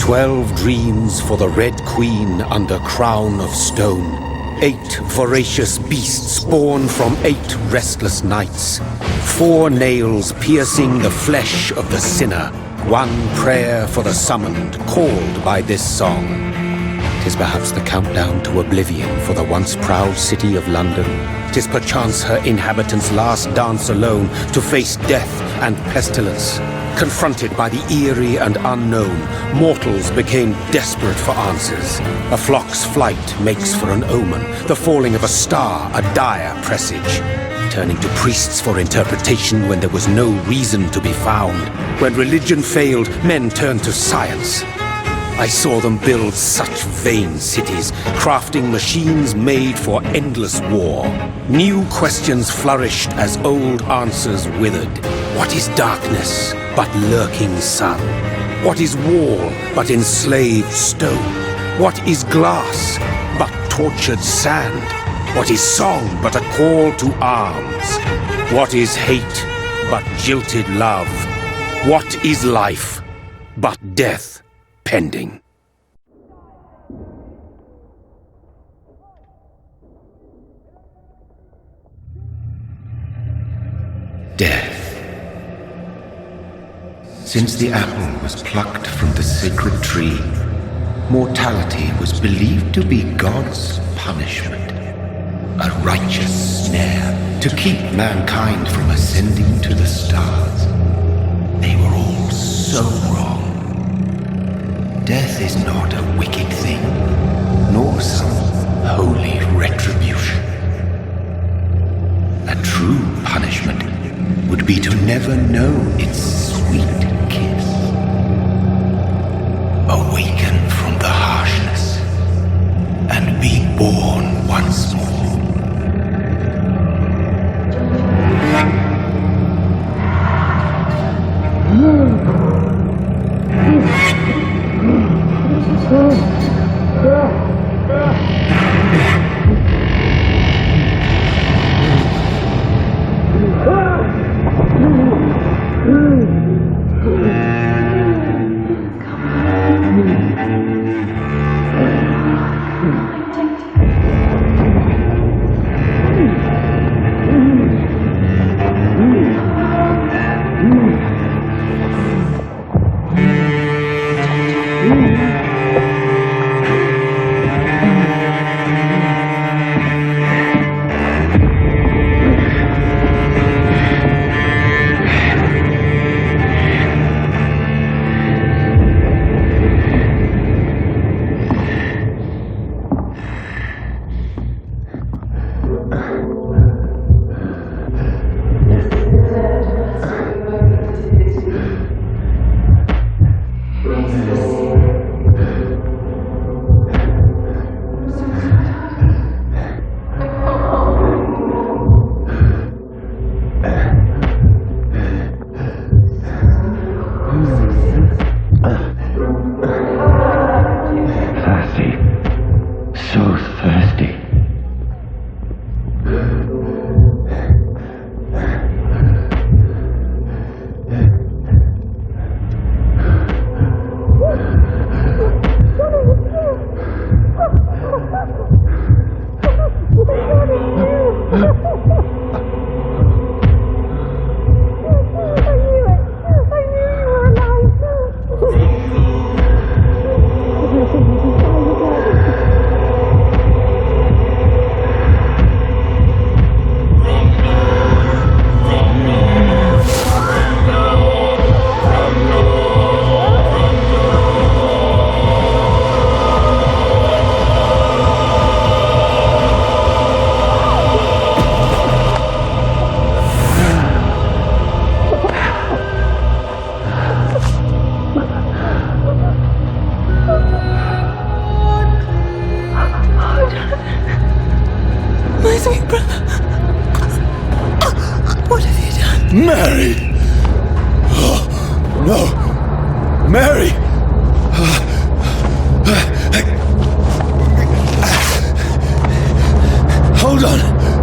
12 dreams for the Red Queen under crown of stone. 8 voracious beasts born from 8 restless nights. 4 nails piercing the flesh of the sinner. 1 prayer for the summoned, called by this song. 'Tis perhaps the countdown to oblivion for the once proud city of London. 'Tis perchance her inhabitants' last dance alone to face death and pestilence. Confronted by the eerie and unknown, mortals became desperate for answers. A flock's flight makes for an omen, the falling of a star a dire presage. Turning to priests for interpretation when there was no reason to be found. When religion failed, men turned to science. I saw them build such vain cities, crafting machines made for endless war. New questions flourished as old answers withered. What is darkness but lurking sun? What is wall but enslaved stone? What is glass but tortured sand? What is song but a call to arms? What is hate but jilted love? What is life but death pending? Death. Since the apple was plucked from the sacred tree, mortality was believed to be God's punishment, a righteous snare to keep mankind from ascending to the stars. They were all so wrong. Death is not a wicked thing, nor some holy retribution. A true punishment would be to never know its sweet kiss. Awaken from the harshness and be born once more. Mary! Oh, no! Mary! Hold on!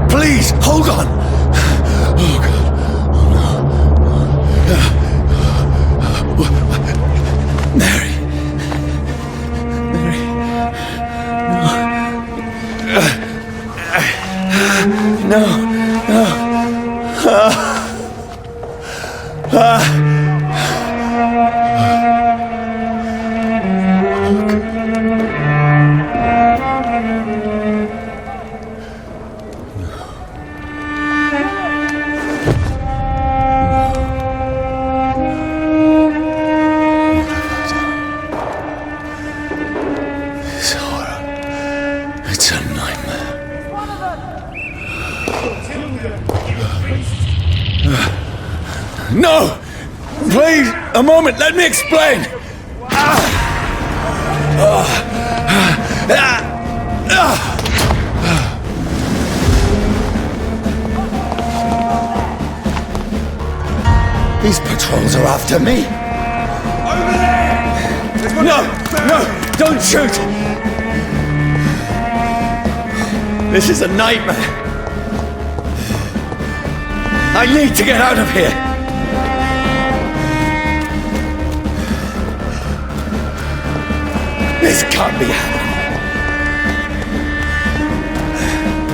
Please, hold on! Oh, God. Oh, no. Mary! No! Please, a moment, let me explain! These patrols are after me. Over there! No! No! Don't shoot! This is a nightmare. I need to get out of here. This can't be happening.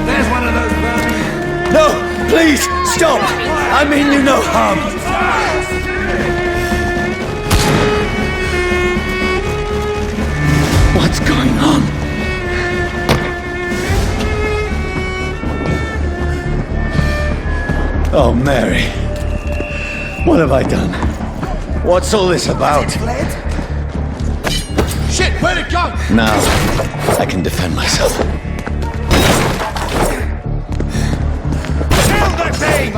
There's one of those vermin. No! Please! Stop! I mean you no harm. What's going on? Oh, Mary. What have I done? What's all this about? Shit, where'd it go? Now, I can defend myself. Kill that thing!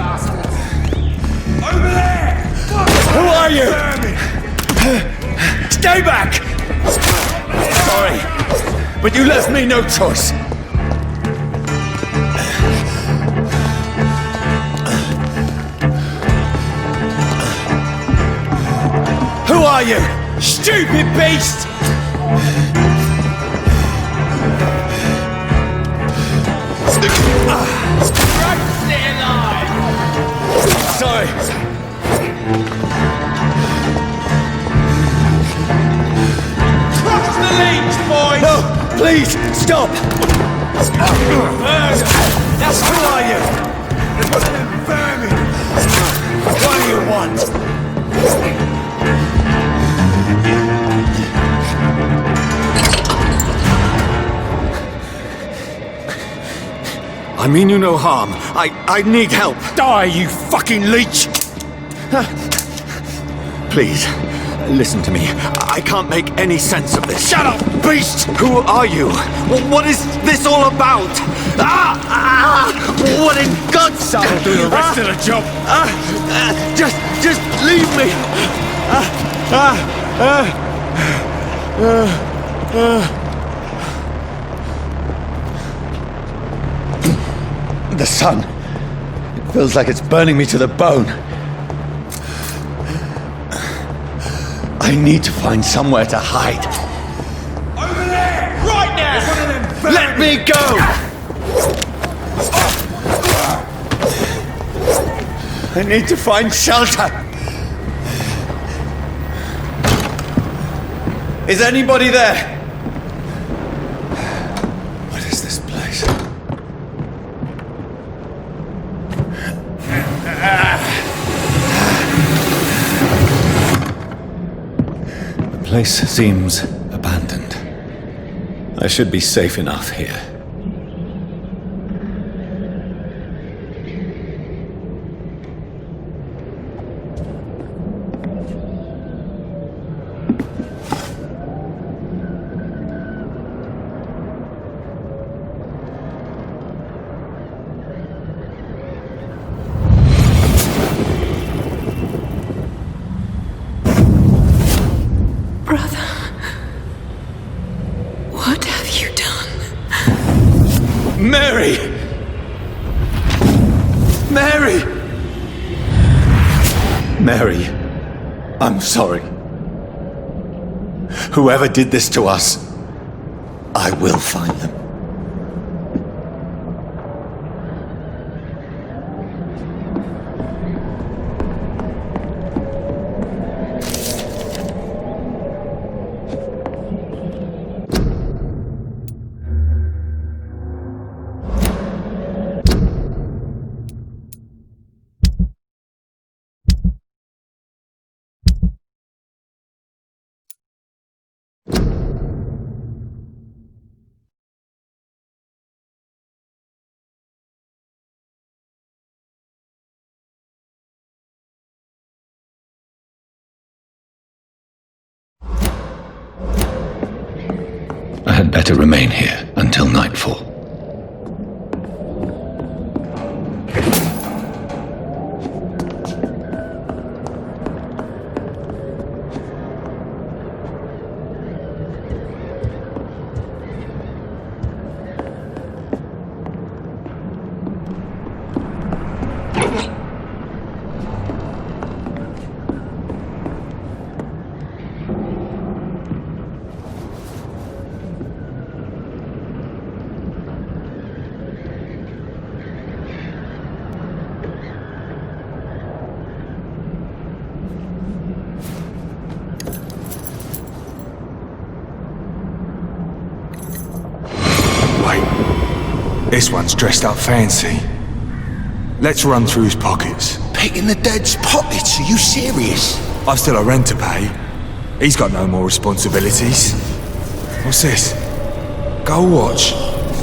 Over there! Who are you? Stay back! Sorry, but you left me no choice. Who are you? Stupid beast! Stay alive! Sorry. Crush the leech, boys! No, please, stop! That's Who are you? vermin! What do you want? I mean you no harm. I need help. Die, you fucking leech! Please, listen to me. I can't make any sense of this. Shut up, beast! Who are you? What is this all about? What in God's name? That'll do the rest of the job. Just leave me. The sun. It feels like it's burning me to the bone. I need to find somewhere to hide. Over there! Right now! There's one of them vermin! Let me go! I need to find shelter. Is anybody there? What is this place? The place seems abandoned. I should be safe enough here. Brother, what have you done? Mary! Mary! Mary, I'm sorry. Whoever did this to us, I will find them. I had better remain here until nightfall. This one's dressed up fancy. Let's run through his pockets. Picking the dead's pockets? Are you serious? I've still a rent to pay. He's got no more responsibilities. What's this? Gold watch.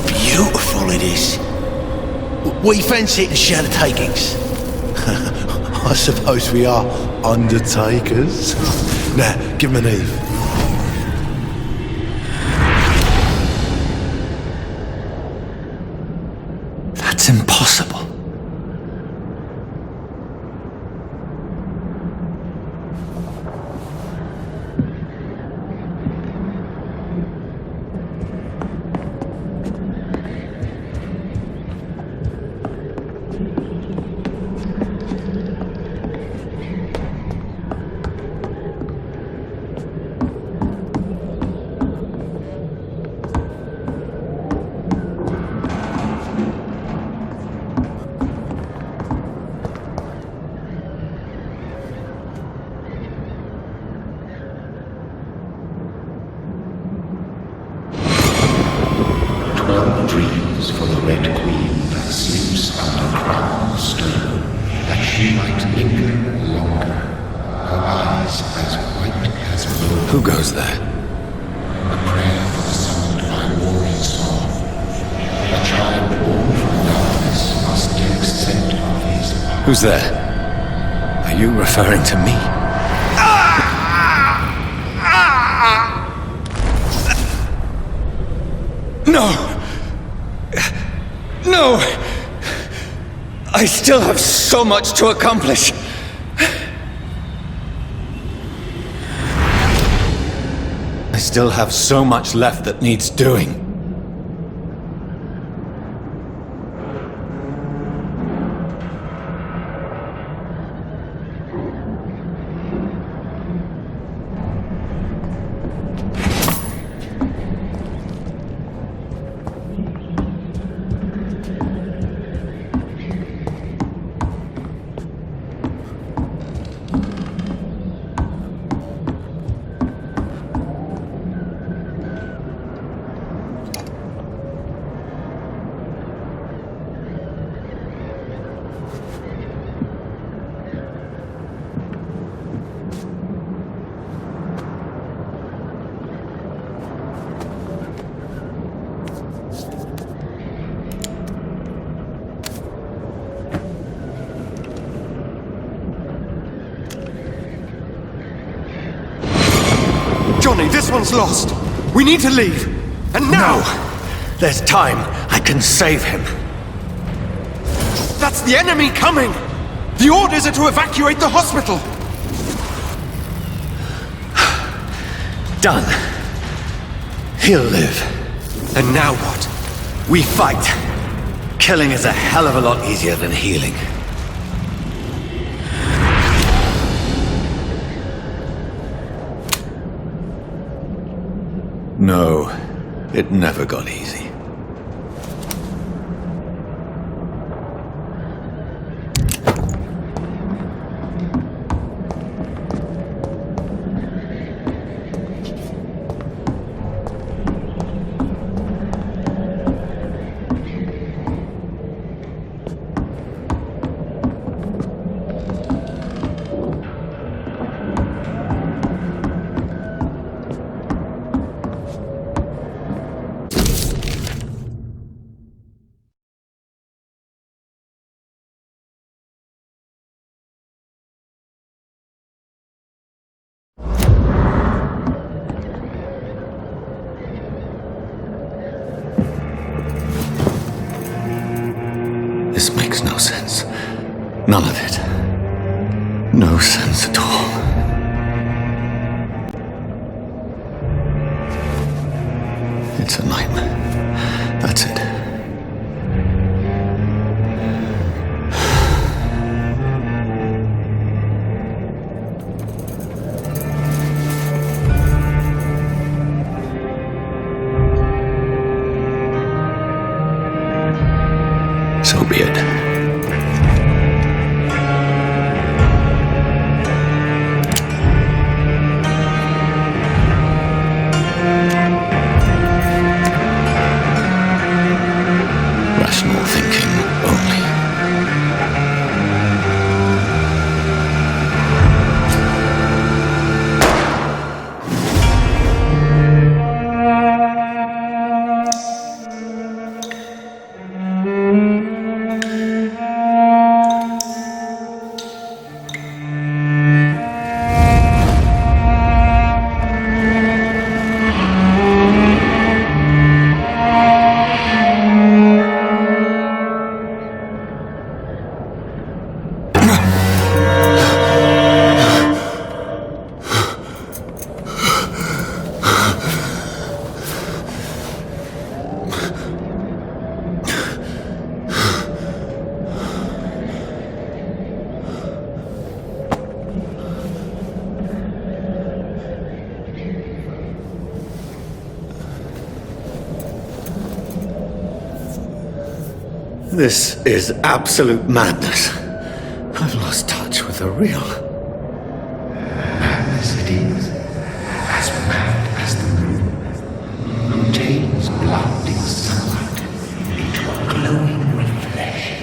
Beautiful it is. We fancy it to share the takings. I suppose we are undertakers. Now, give him an Eve. That's impossible. Dreams for the Red Queen that sleeps under crown of stone, that she might linger longer, her eyes as white as milk. Who goes there? A prayer for the sound of my warring song. A child born from darkness must take scent of his power. Who's there? Are you referring to me? No! No! I still have so much to accomplish. I still have so much left that needs doing. Johnny, this one's lost. We need to leave. And now! No! There's time. I can save him. That's the enemy coming! The orders are to evacuate the hospital! Done. He'll live. And now what? We fight. Killing is a hell of a lot easier than healing. No, it never got easy. This makes no sense. None of it. No sense at all. It's a nightmare. That's it. So be it. This is absolute madness. I've lost touch with the real. Madness it is, as mad as the moon, who takes blinding sunlight into a glowing reflection.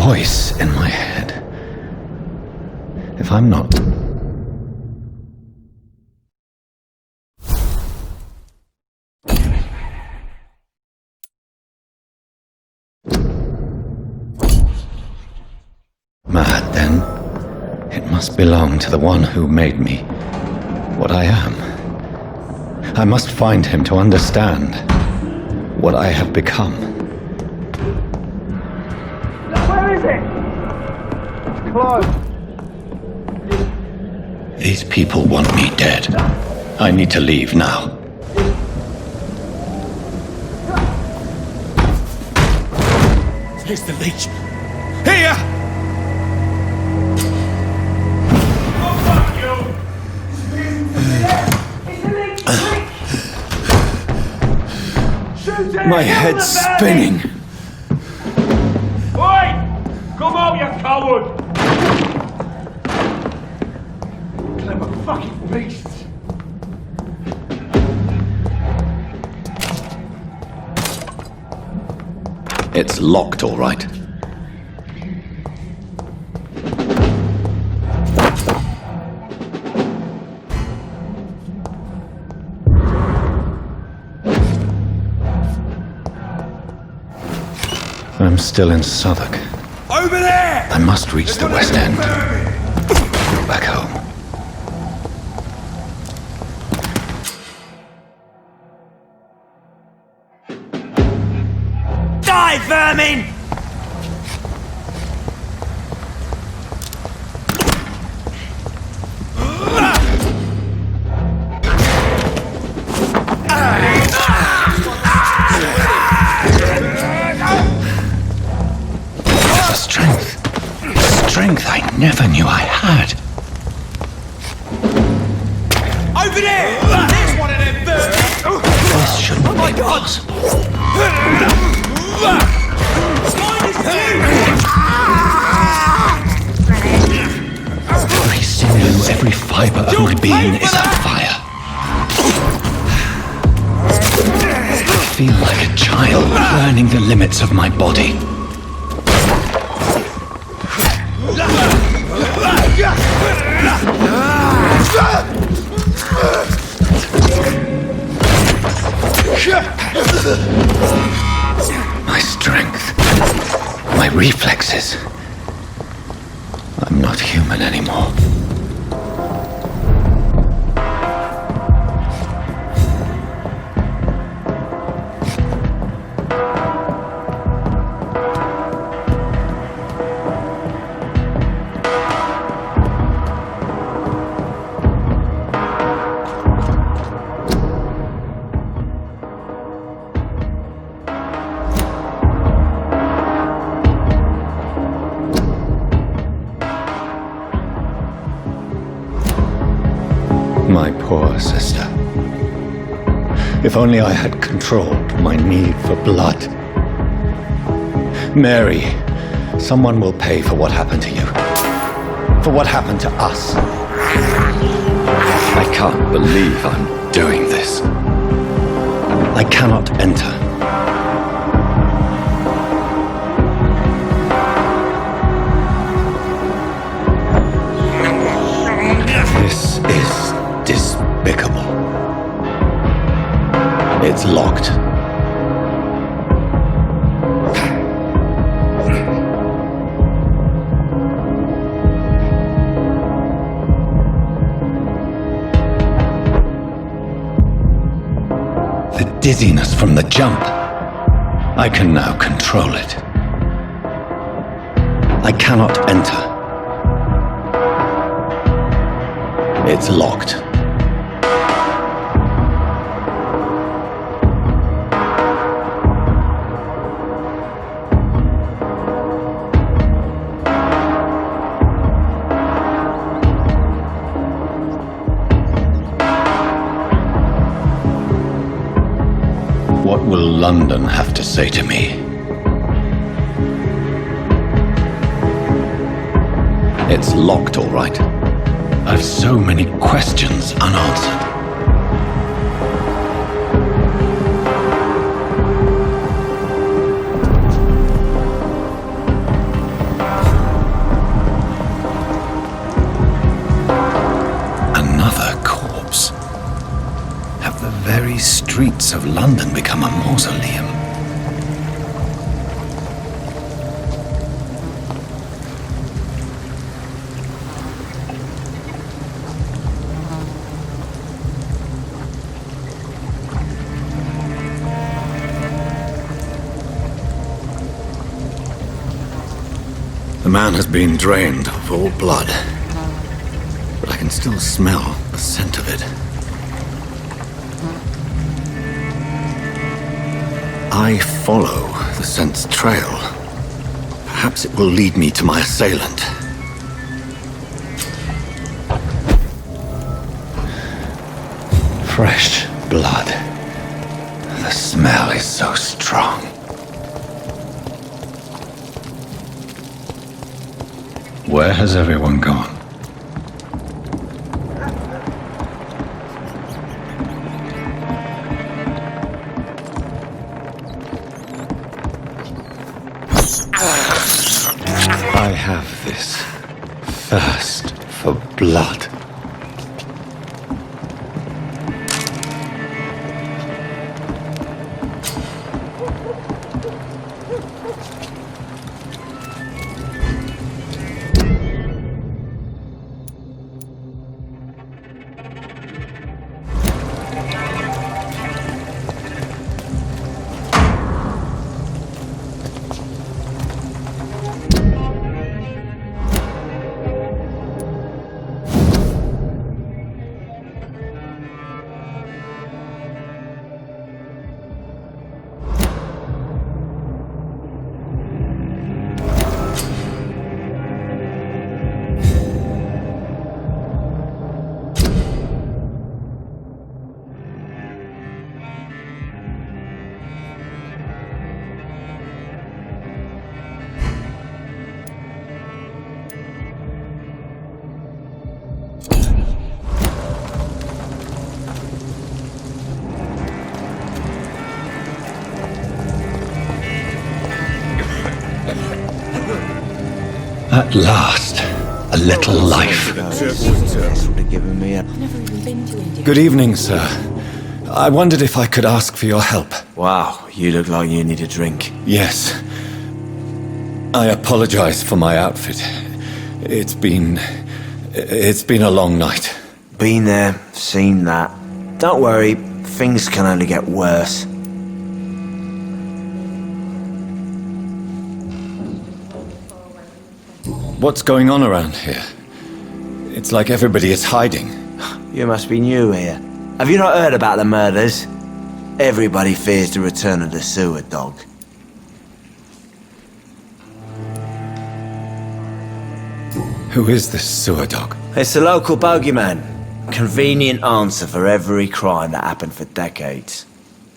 Voice in my head. If I'm not... mad, then, it must belong to the one who made me what I am. I must find him to understand what I have become. These people want me dead. I need to leave now. Here's the leech. Here! My head's spinning. Oi! Come on, you coward! Clever fucking beasts! It's locked, all right. I'm still in Southwark. Over there! I must reach the West End. Go back home. Die, vermin! Strength I never knew I had. Over there! There's one of them birds! This shouldn't be possible. Every sinew, every fiber of my being is on fire. I feel like a child learning the limits of my body. My strength, my reflexes. I'm not human anymore. my poor sister. If only I had controlled my need for blood. Mary, someone will pay for what happened to you. For what happened to us. I can't believe I'm doing this. I cannot enter. This is despicable. It's locked. The dizziness from the jump. I can now control it. I cannot enter. It's locked. What will London have to say to me? It's locked, all right. I've so many questions unanswered. Another corpse. Have the very streets of London become a mausoleum? The man has been drained of all blood, but I can still smell the scent of it. I follow the scent's trail. Perhaps it will lead me to my assailant. Fresh blood. The smell is so strong. Where has everyone gone? I have this thirst for blood. At last, a little life. Good evening, sir. I wondered if I could ask for your help. Wow, you look like you need a drink. Yes. I apologize for my outfit. It's been a long night. Been there, seen that. Don't worry, things can only get worse. What's going on around here? It's like everybody is hiding. You must be new here. Have you not heard about the murders? Everybody fears the return of the sewer dog. Who is this sewer dog? It's the local bogeyman. Convenient answer for every crime that happened for decades.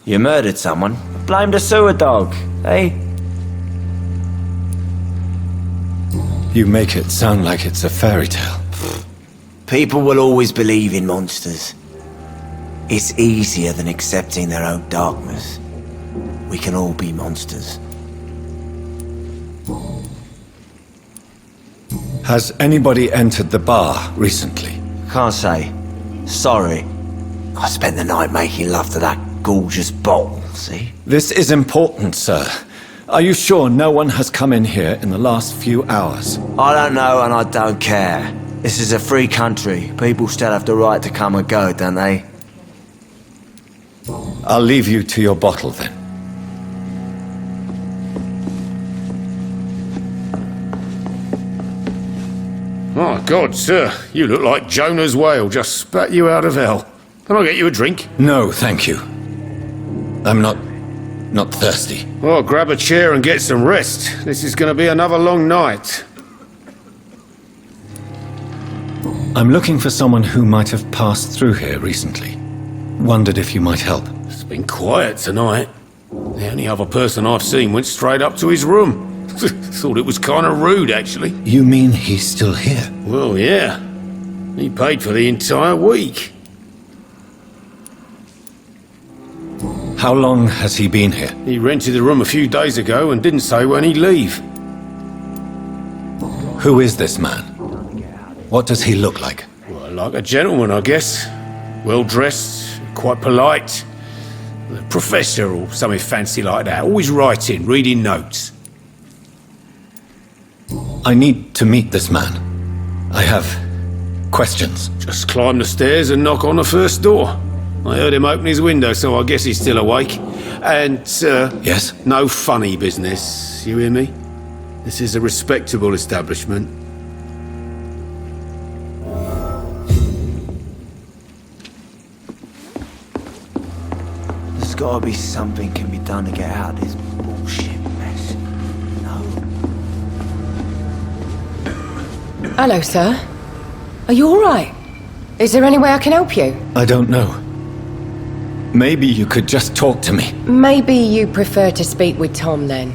You murdered someone, blamed a sewer dog, eh? You make it sound like it's a fairy tale. People will always believe in monsters. It's easier than accepting their own darkness. We can all be monsters. Has anybody entered the bar recently? Can't say. Sorry. I spent the night making love to that gorgeous bottle, see? This is important, sir. Are you sure no one has come in here in the last few hours? I don't know and I don't care. This is a free country. People still have the right to come and go, don't they? I'll leave you to your bottle then. My God, sir, you look like Jonah's whale just spat you out of hell. Can I get you a drink? No, thank you. I'm not thirsty. Well, grab a chair and get some rest. This is going to be another long night. I'm looking for someone who might have passed through here recently. Wondered if you might help. It's been quiet tonight. The only other person I've seen went straight up to his room. Thought it was kind of rude, actually. You mean he's still here? Well, yeah. He paid for the entire week. How long has he been here? He rented the room a few days ago and didn't say when he'd leave. Who is this man? What does he look like? Well, like a gentleman, I guess. Well-dressed, quite polite. A professor or something fancy like that. Always writing, reading notes. I need to meet this man. I have questions. Just climb the stairs and knock on the first door. I heard him open his window, so I guess he's still awake. And, Yes? no funny business, you hear me? This is a respectable establishment. There's gotta be something can be done to get out of this bullshit mess. No. Hello, sir. Are you all right? Is there any way I can help you? I don't know. Maybe you could just talk to me. Maybe you prefer to speak with Tom, then.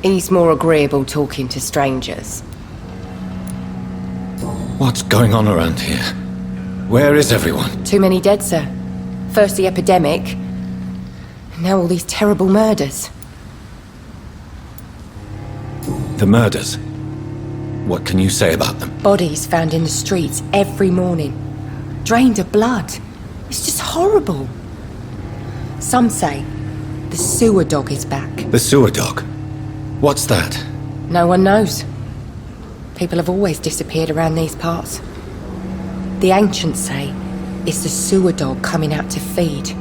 He's more agreeable talking to strangers. What's going on around here? Where is everyone? Too many dead, sir. First the epidemic, and now all these terrible murders. The murders. What can you say about them? Bodies found in the streets every morning. Drained of blood. It's just horrible. Some say the sewer dog is back. The sewer dog? What's that? No one knows. People have always disappeared around these parts. The ancients say it's the sewer dog coming out to feed.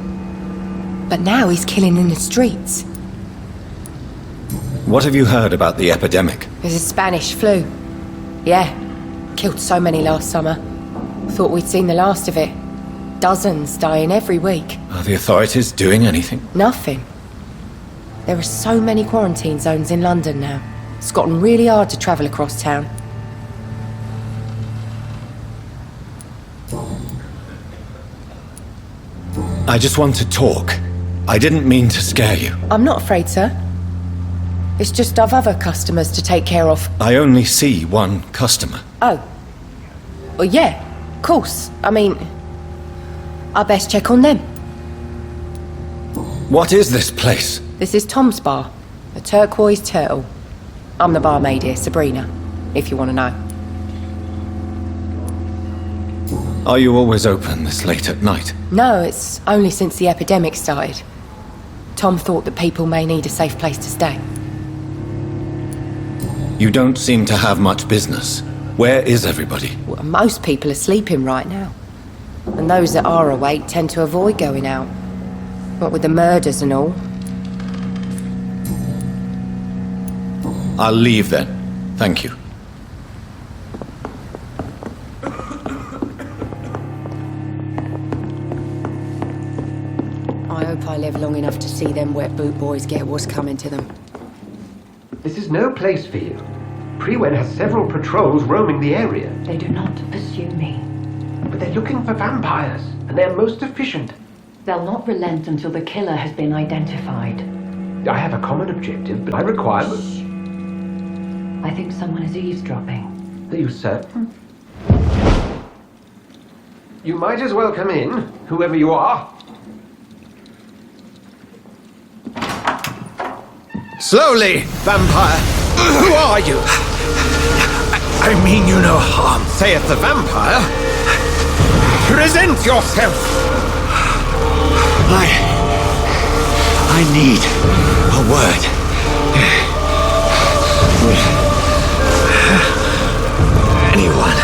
But now he's killing in the streets. What have you heard about the epidemic? There's a Spanish flu. Yeah, killed so many last summer. Thought we'd seen the last of it. Dozens dying every week. Are the authorities doing anything? Nothing. There are so many quarantine zones in London now. It's gotten really hard to travel across town. I just want to talk. I didn't mean to scare you. I'm not afraid, sir. It's just I've other customers to take care of. I only see one customer. Oh. Well, yeah, of course. I mean, I best check on them. What is this place? This is Tom's bar, the Turquoise Turtle. I'm the barmaid here, Sabrina, if you want to know. Are you always open this late at night? No, it's only since the epidemic started. Tom thought that people may need a safe place to stay. You don't seem to have much business. Where is everybody? Well, most people are sleeping right now. And those that are awake tend to avoid going out. What with the murders and all. I'll leave then. Thank you. I hope I live long enough to see them wet boot boys get what's coming to them. This is no place for you. Prewen has several patrols roaming the area. They do not pursue me. but they're looking for vampires, and they're most efficient. They'll not relent until the killer has been identified. I have a common objective, but I require... I think someone is eavesdropping. Are you certain? You might as well come in, whoever you are. Slowly, vampire! Who are you? I mean you no harm. Saith the vampire. Present yourself! I need a word. Anyone.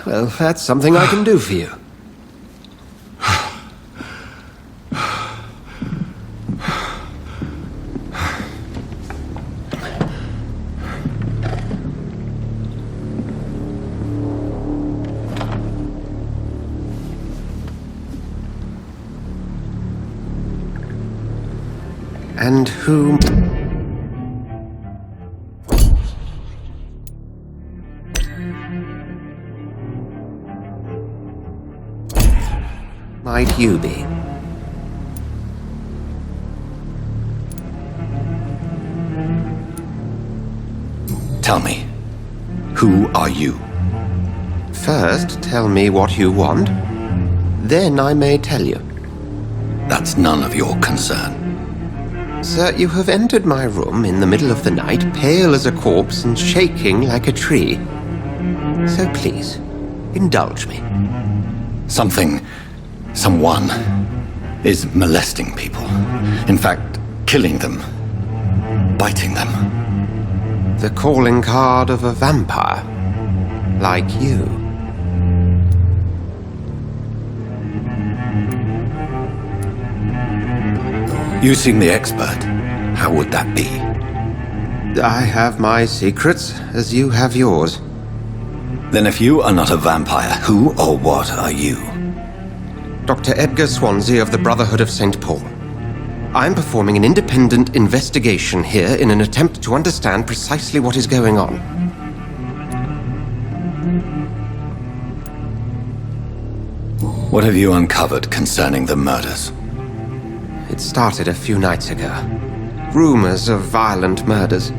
Well, that's something I can do for you. And who... might you be? Tell me, who are you? First, tell me what you want. Then I may tell you. That's none of your concern. Sir, you have entered my room in the middle of the night, pale as a corpse and shaking like a tree. So please, indulge me. Someone is molesting people. In fact, killing them. Biting them. The calling card of a vampire. Like you. You seem the expert. How would that be? I have my secrets, as you have yours. Then if you are not a vampire, who or what are you? Dr. Edgar Swansea of the Brotherhood of St. Paul. I'm performing an independent investigation here in an attempt to understand precisely what is going on. What have you uncovered concerning the murders? It started a few nights ago. Rumors of violent murders.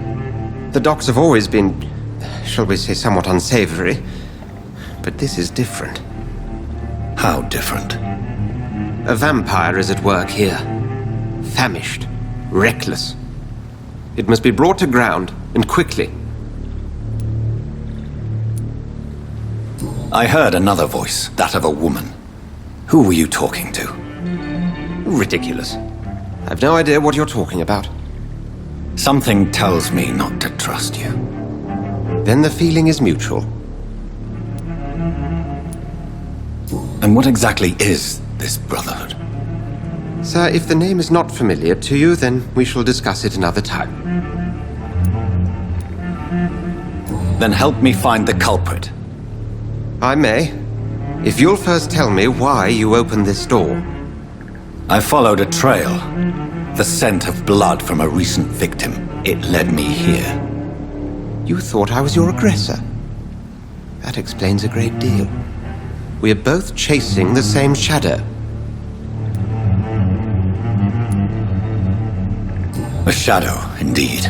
The docs have always been, shall we say, somewhat unsavory. But this is different. How different? A vampire is at work here. Famished. Reckless. It must be brought to ground, and quickly. I heard another voice, that of a woman. Who were you talking to? Ridiculous. I've no idea what you're talking about. Something tells me not to trust you. Then the feeling is mutual. And what exactly is this Brotherhood? Sir, if the name is not familiar to you, then we shall discuss it another time. Then help me find the culprit. I may, if you'll first tell me why you opened this door. I followed a trail. The scent of blood from a recent victim. It led me here. You thought I was your aggressor? That explains a great deal. We are both chasing the same shadow. A shadow, indeed.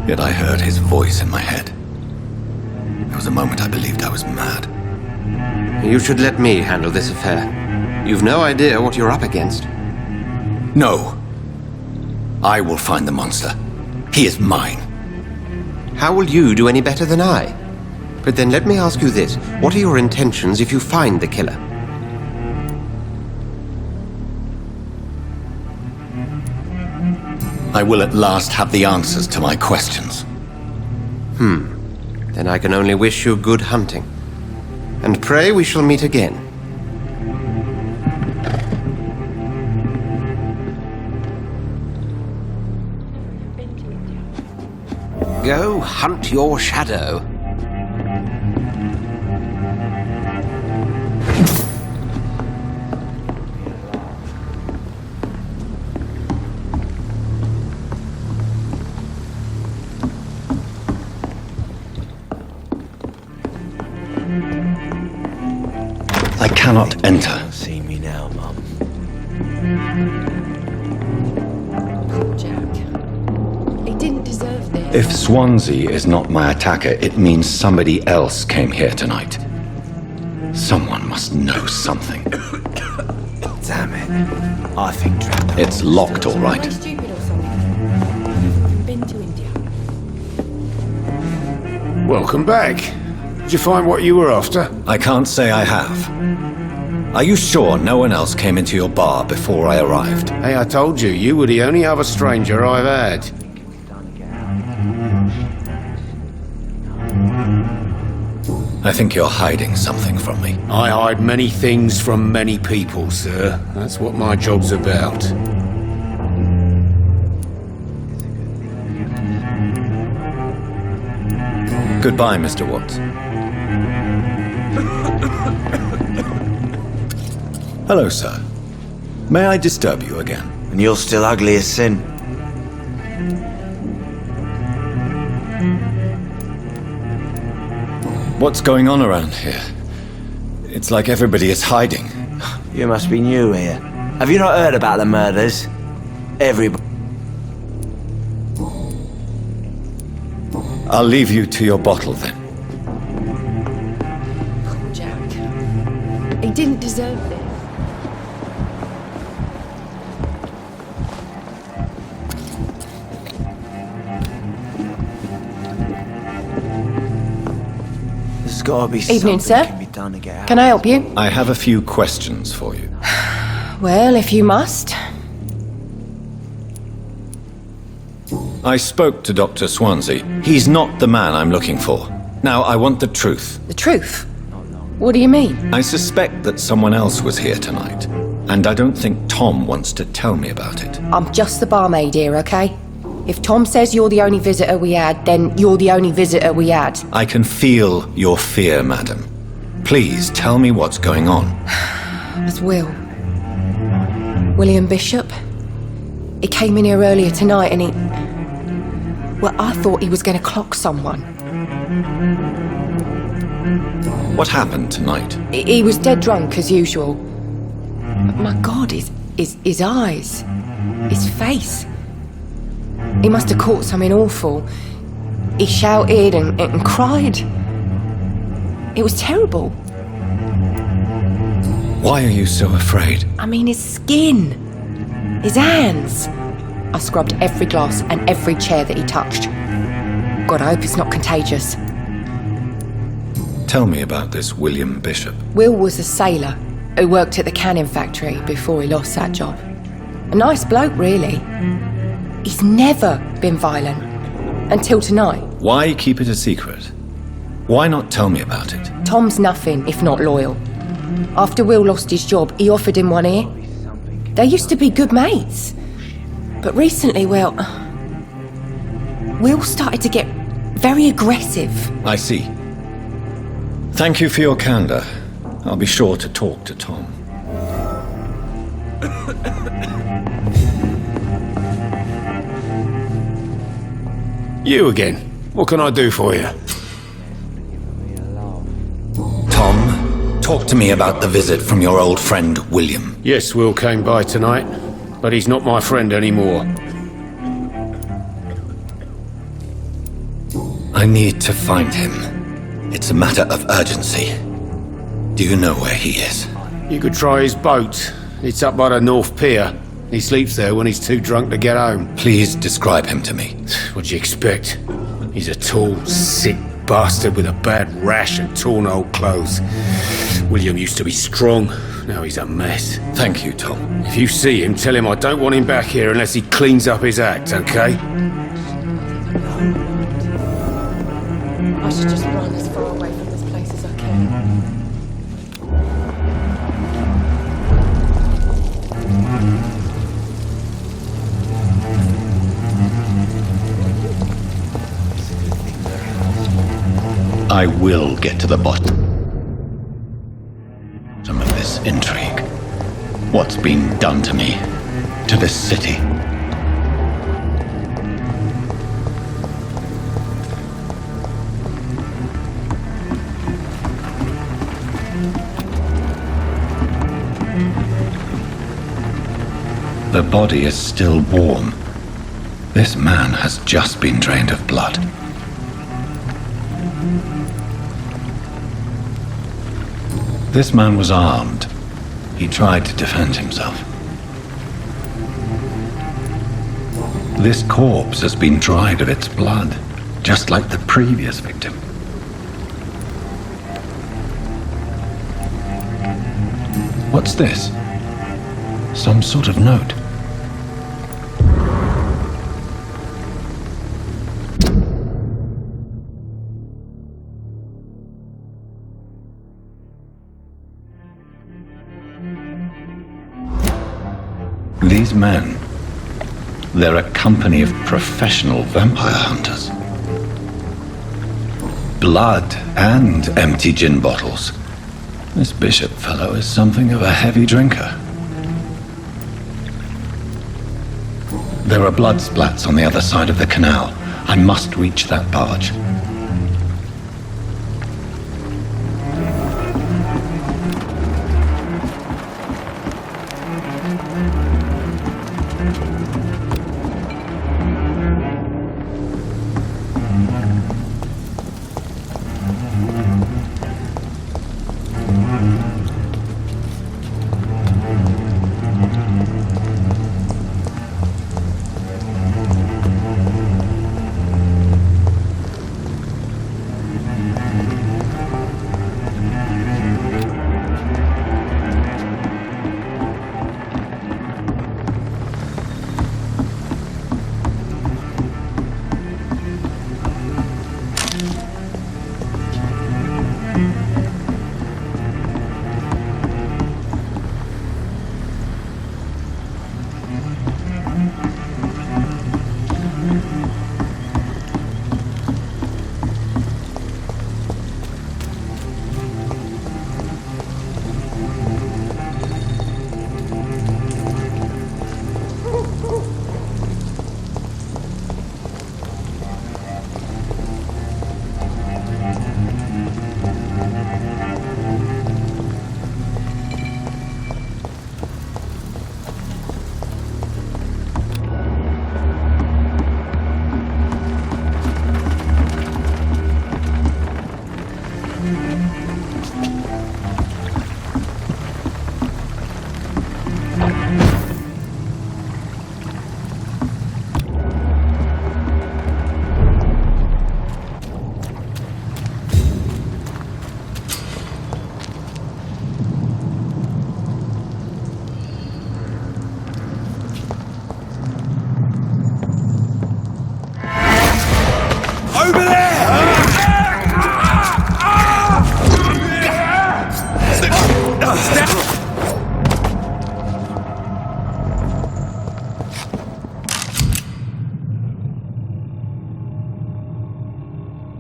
Yet I heard his voice in my head. There was a moment I believed I was mad. You should let me handle this affair. You've no idea what you're up against. No. I will find the monster. He is mine. How will you do any better than I? But then let me ask you this. What are your intentions if you find the killer? I will at last have the answers to my questions. Then I can only wish you good hunting. And pray we shall meet again. Go hunt your shadow. I cannot enter. See me now, Mum. Jack. He didn't deserve this. If Swansea is not my attacker, it means somebody else came here tonight. Someone must know something. Damn it. I think Draco... It's locked, all right. Am I stupid or something? I've been to India. Welcome back. Did you find what you were after? I can't say I have. Are you sure no one else came into your bar before I arrived? Hey, I told you, you were the only other stranger I've had. I think you're hiding something from me. I hide many things from many people, sir. That's what my job's about. Goodbye, Mr. Watts. Hello, sir. May I disturb you again? And you're still ugly as sin. What's going on around here? It's like everybody is hiding. You must be new here. Have you not heard about the murders? Everybody... I'll leave you to your bottle then. Jack. He didn't deserve this. There's gotta be Evening, something sir. can be done to get out. Can I help you? I have a few questions for you. Well, if you must. I spoke to Dr. Swansea. He's not the man I'm looking for. Now, I want the truth. The truth? What do you mean? I suspect that someone else was here tonight, and I don't think Tom wants to tell me about it. I'm just the barmaid here, okay? If Tom says you're the only visitor we had, then you're the only visitor we had. I can feel your fear, madam. Please tell me what's going on. It's Will. William Bishop. He came in here earlier tonight and he... Well, I thought he was going to clock someone. What happened tonight? He was dead drunk, as usual. But my God, his eyes. His face. He must have caught something awful. He shouted and cried. It was terrible. Why are you so afraid? I mean, his skin. His hands. I scrubbed every glass and every chair that he touched. God, I hope it's not contagious. Tell me about this William Bishop. Will was a sailor who worked at the canning factory before he lost that job. A nice bloke, really. He's never been violent. Until tonight. Why keep it a secret? Why not tell me about it? Tom's nothing if not loyal. After Will lost his job, he offered him one ear. They used to be good mates. But recently, well... Will started to get very aggressive. I see. Thank you for your candor. I'll be sure to talk to Tom. You again. What can I do for you? Tom, talk to me about the visit from your old friend, William. Yes, Will came by tonight, but he's not my friend anymore. I need to find him. It's a matter of urgency. Do you know where he is? You could try his boat. It's up by the North Pier. He sleeps there when he's too drunk to get home. Please describe him to me. What'd you expect? He's a tall, sick bastard with a bad rash and torn old clothes. William used to be strong. Now he's a mess. Thank you, Tom. If you see him, tell him I don't want him back here unless he cleans up his act, okay? I should just run as far away from this place as I can. I will get to the bottom of this intrigue. What's been done to me, to this city. The body is still warm. This man has just been drained of blood. This man was armed. He tried to defend himself. This corpse has been dried of its blood, just like the previous victim. What's this? Some sort of note. These men, they're a company of professional vampire hunters. Blood and empty gin bottles. This bishop fellow is something of a heavy drinker. There are blood splats on the other side of the canal. I must reach that barge.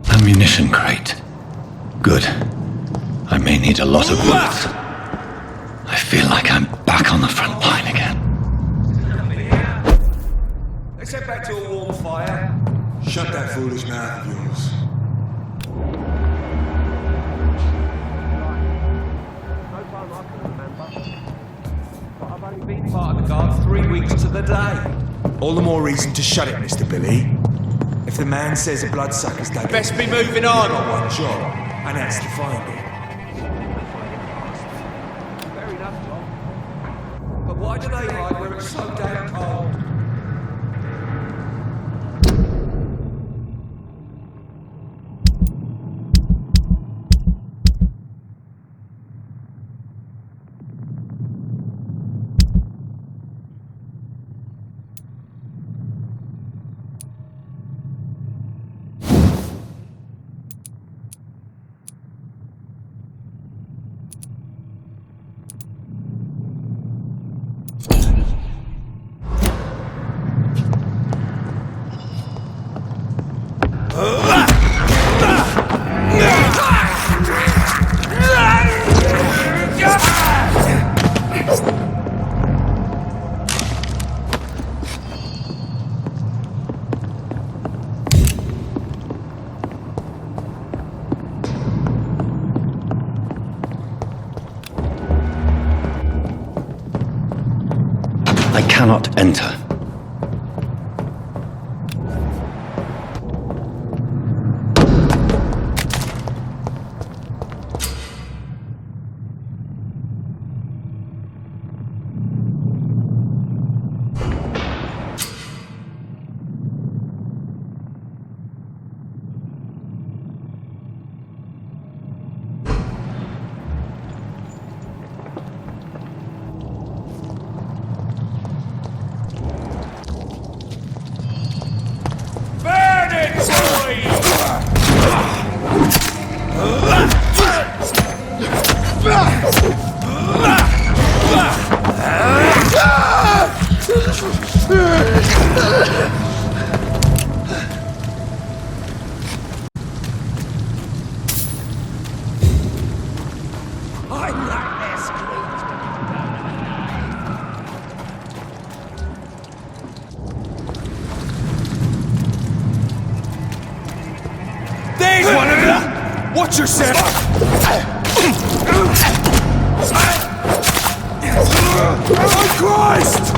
Ammunition crate. Good. I may need a lot of bullets. I feel like I'm back on the front line again. Let's head back to a warm fire. Shut that foolish mouth of yours. I've only been part of the guard 3 weeks to the day. All the more reason to shut it, Mr. Billy. If the man says a bloodsucker's dug Best be moving on. got one job, and that's to find it. Fair enough, Tom. But why do they hide where it's so damn cold? cannot enter. There's one of them! Watch yourself! Oh, Christ!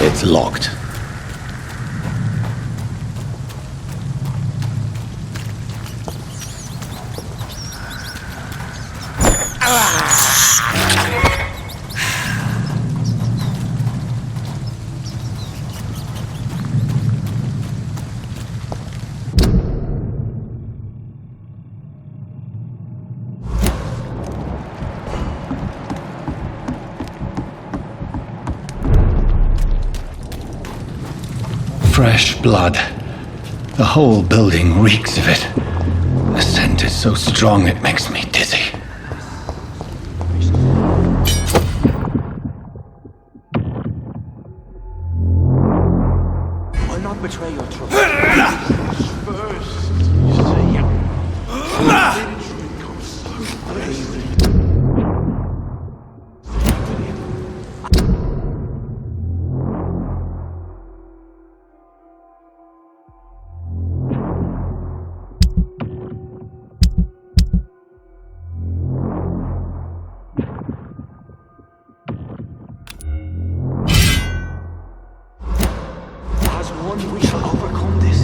It's locked. Fresh blood. The whole building reeks of it. The scent is so strong it makes me dizzy. I'll not betray your trust. First, you see, comes so bravely. We shall overcome this.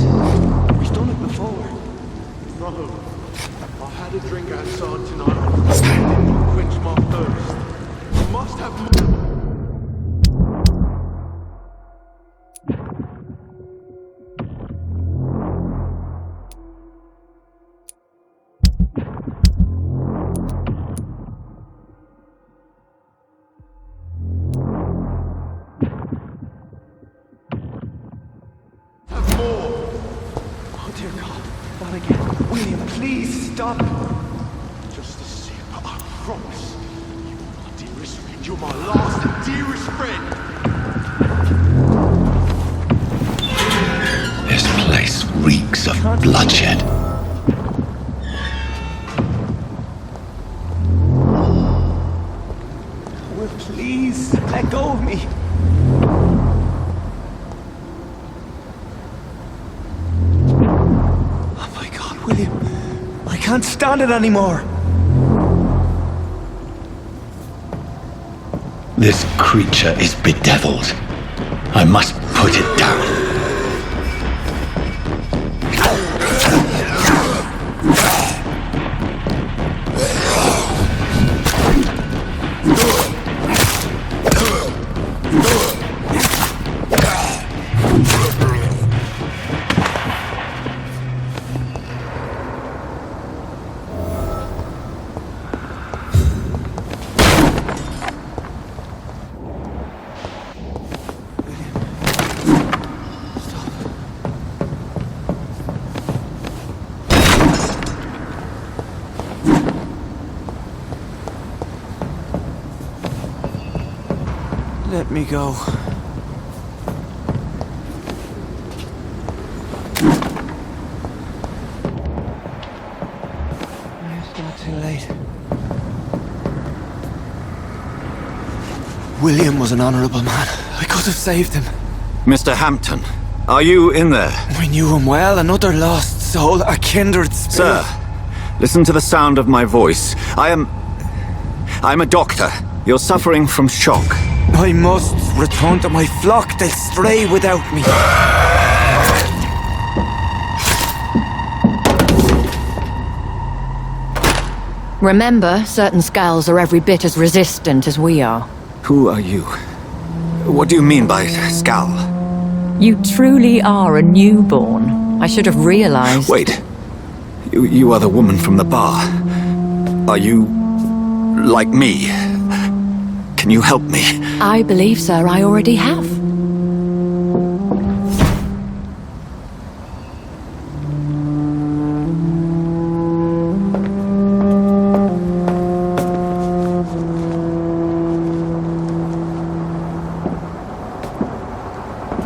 We've done it before. No. I had a drink outside tonight. It did not quench my thirst. I must have more. William, please stop. Just a sip, I promise. You are my dearest friend. You're my last and dearest friend. This place reeks of bloodshed. Will, please let go of me. William, I can't stand it anymore. This creature is bedeviled. I must put it down. Let me go. It's not too late. William was an honorable man. I could have saved him. Mr. Hampton, are you in there? We knew him well, another lost soul, a kindred spirit. Sir, listen to the sound of my voice. I'm a doctor. You're suffering from shock. I must return to my flock. They'll stray without me. Remember, certain skulls are every bit as resistant as we are. Who are you? What do you mean by Skal? You truly are a newborn. I should have realized. Wait. You are the woman from the bar. Are you like me? Can you help me? I believe, sir, I already have.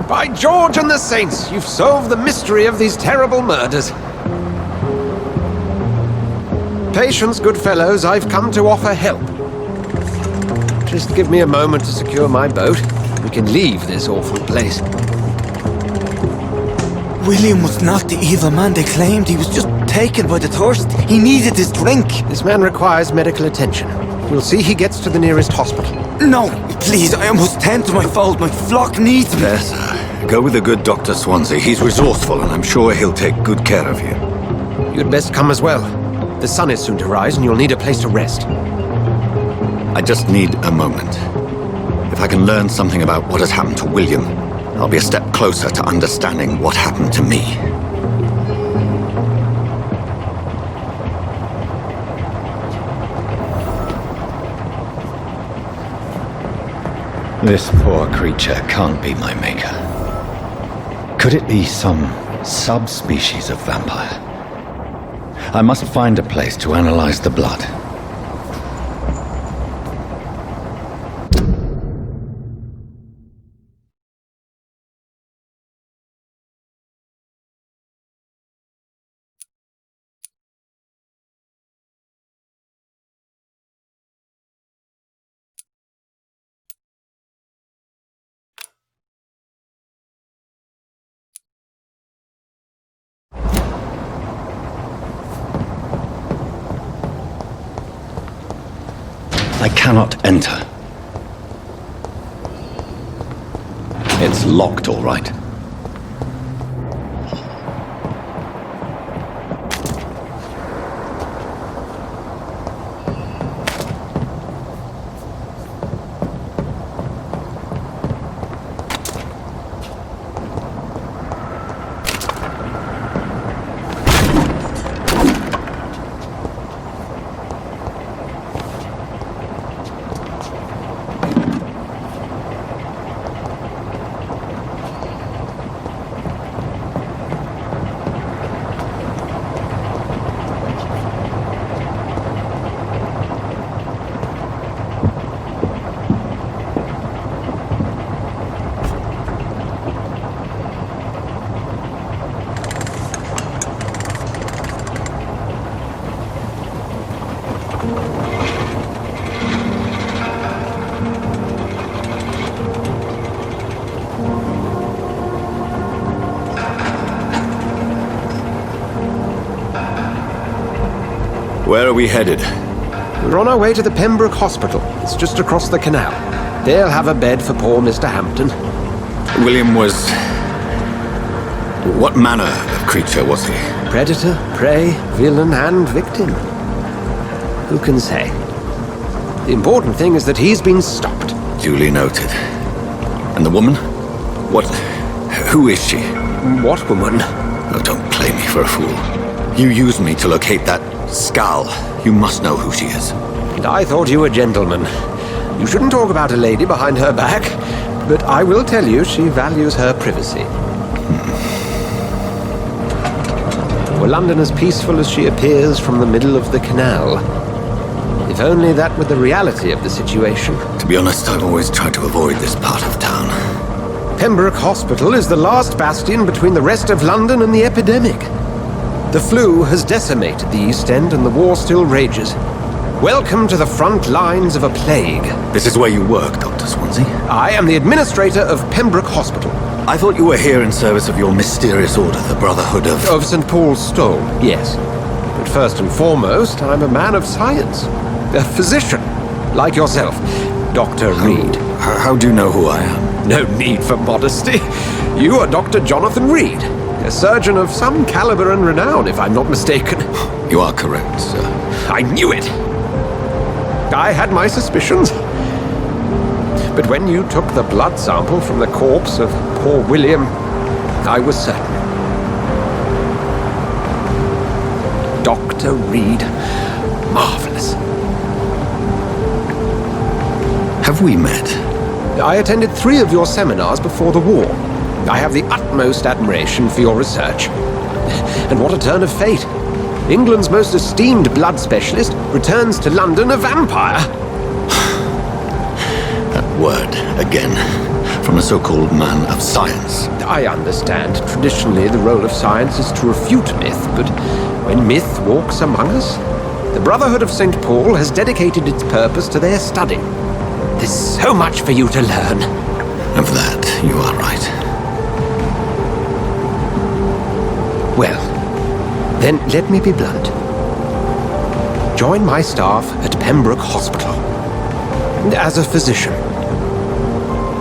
By George and the Saints, you've solved the mystery of these terrible murders. Patience, good fellows, I've come to offer help. Just give me a moment to secure my boat. We can leave this awful place. William was not the evil man they claimed. He was just taken by the thirst. He needed his drink. This man requires medical attention. We'll see he gets to the nearest hospital. No, please, I must tend to my fold. My flock needs me. Yes, sir. Go with the good Dr. Swansea. He's resourceful, and I'm sure he'll take good care of you. You'd best come as well. The sun is soon to rise, and you'll need a place to rest. I just need a moment. If I can learn something about what has happened to William, I'll be a step closer to understanding what happened to me. This poor creature can't be my maker. Could it be some subspecies of vampire? I must find a place to analyze the blood. I cannot enter. It's locked, all right. Where are we headed? We're on our way to the Pembroke Hospital. It's just across the canal. They'll have a bed for poor Mr. Hampton. William was... What manner of creature was he? Predator, prey, villain, and victim. Who can say? The important thing is that he's been stopped. Duly noted. And the woman? What... Who is she? What woman? Oh, don't play me for a fool. You used me to locate that Skal. You must know who she is. And I thought you a gentleman. You shouldn't talk about a lady behind her back, but I will tell you she values her privacy. Were London as peaceful as she appears from the middle of the canal? If If only that were the reality of the situation. To be honest, I've always tried to avoid this part of town. Pembroke Hospital is the last bastion between the rest of London and the epidemic. The flu has decimated the East End and the war still rages. Welcome to the front lines of a plague. This is where you work, Dr. Swansea? I am the administrator of Pembroke Hospital. I thought you were here in service of your mysterious order, the Brotherhood of... Of St. Paul's Stole, yes. But first and foremost, I'm a man of science. A physician, like yourself, Dr. Reed. How do you know who I am? No need for modesty. You are Dr. Jonathan Reed, a surgeon of some caliber and renown, if I'm not mistaken. You are correct, sir. I knew it! I had my suspicions. But when you took the blood sample from the corpse of poor William, I was certain. Dr. Reed. Marvelous. Have we met? I attended 3 of your seminars before the war. I have the utmost admiration for your research. And what a turn of fate. England's most esteemed blood specialist returns to London a vampire. That word, again, from a so-called man of science. I understand. Traditionally, the role of science is to refute myth, but when myth walks among us, the Brotherhood of St. Paul has dedicated its purpose to their study. There's so much for you to learn. Of that, you are right. Well, then let me be blunt. Join my staff at Pembroke Hospital. As a physician.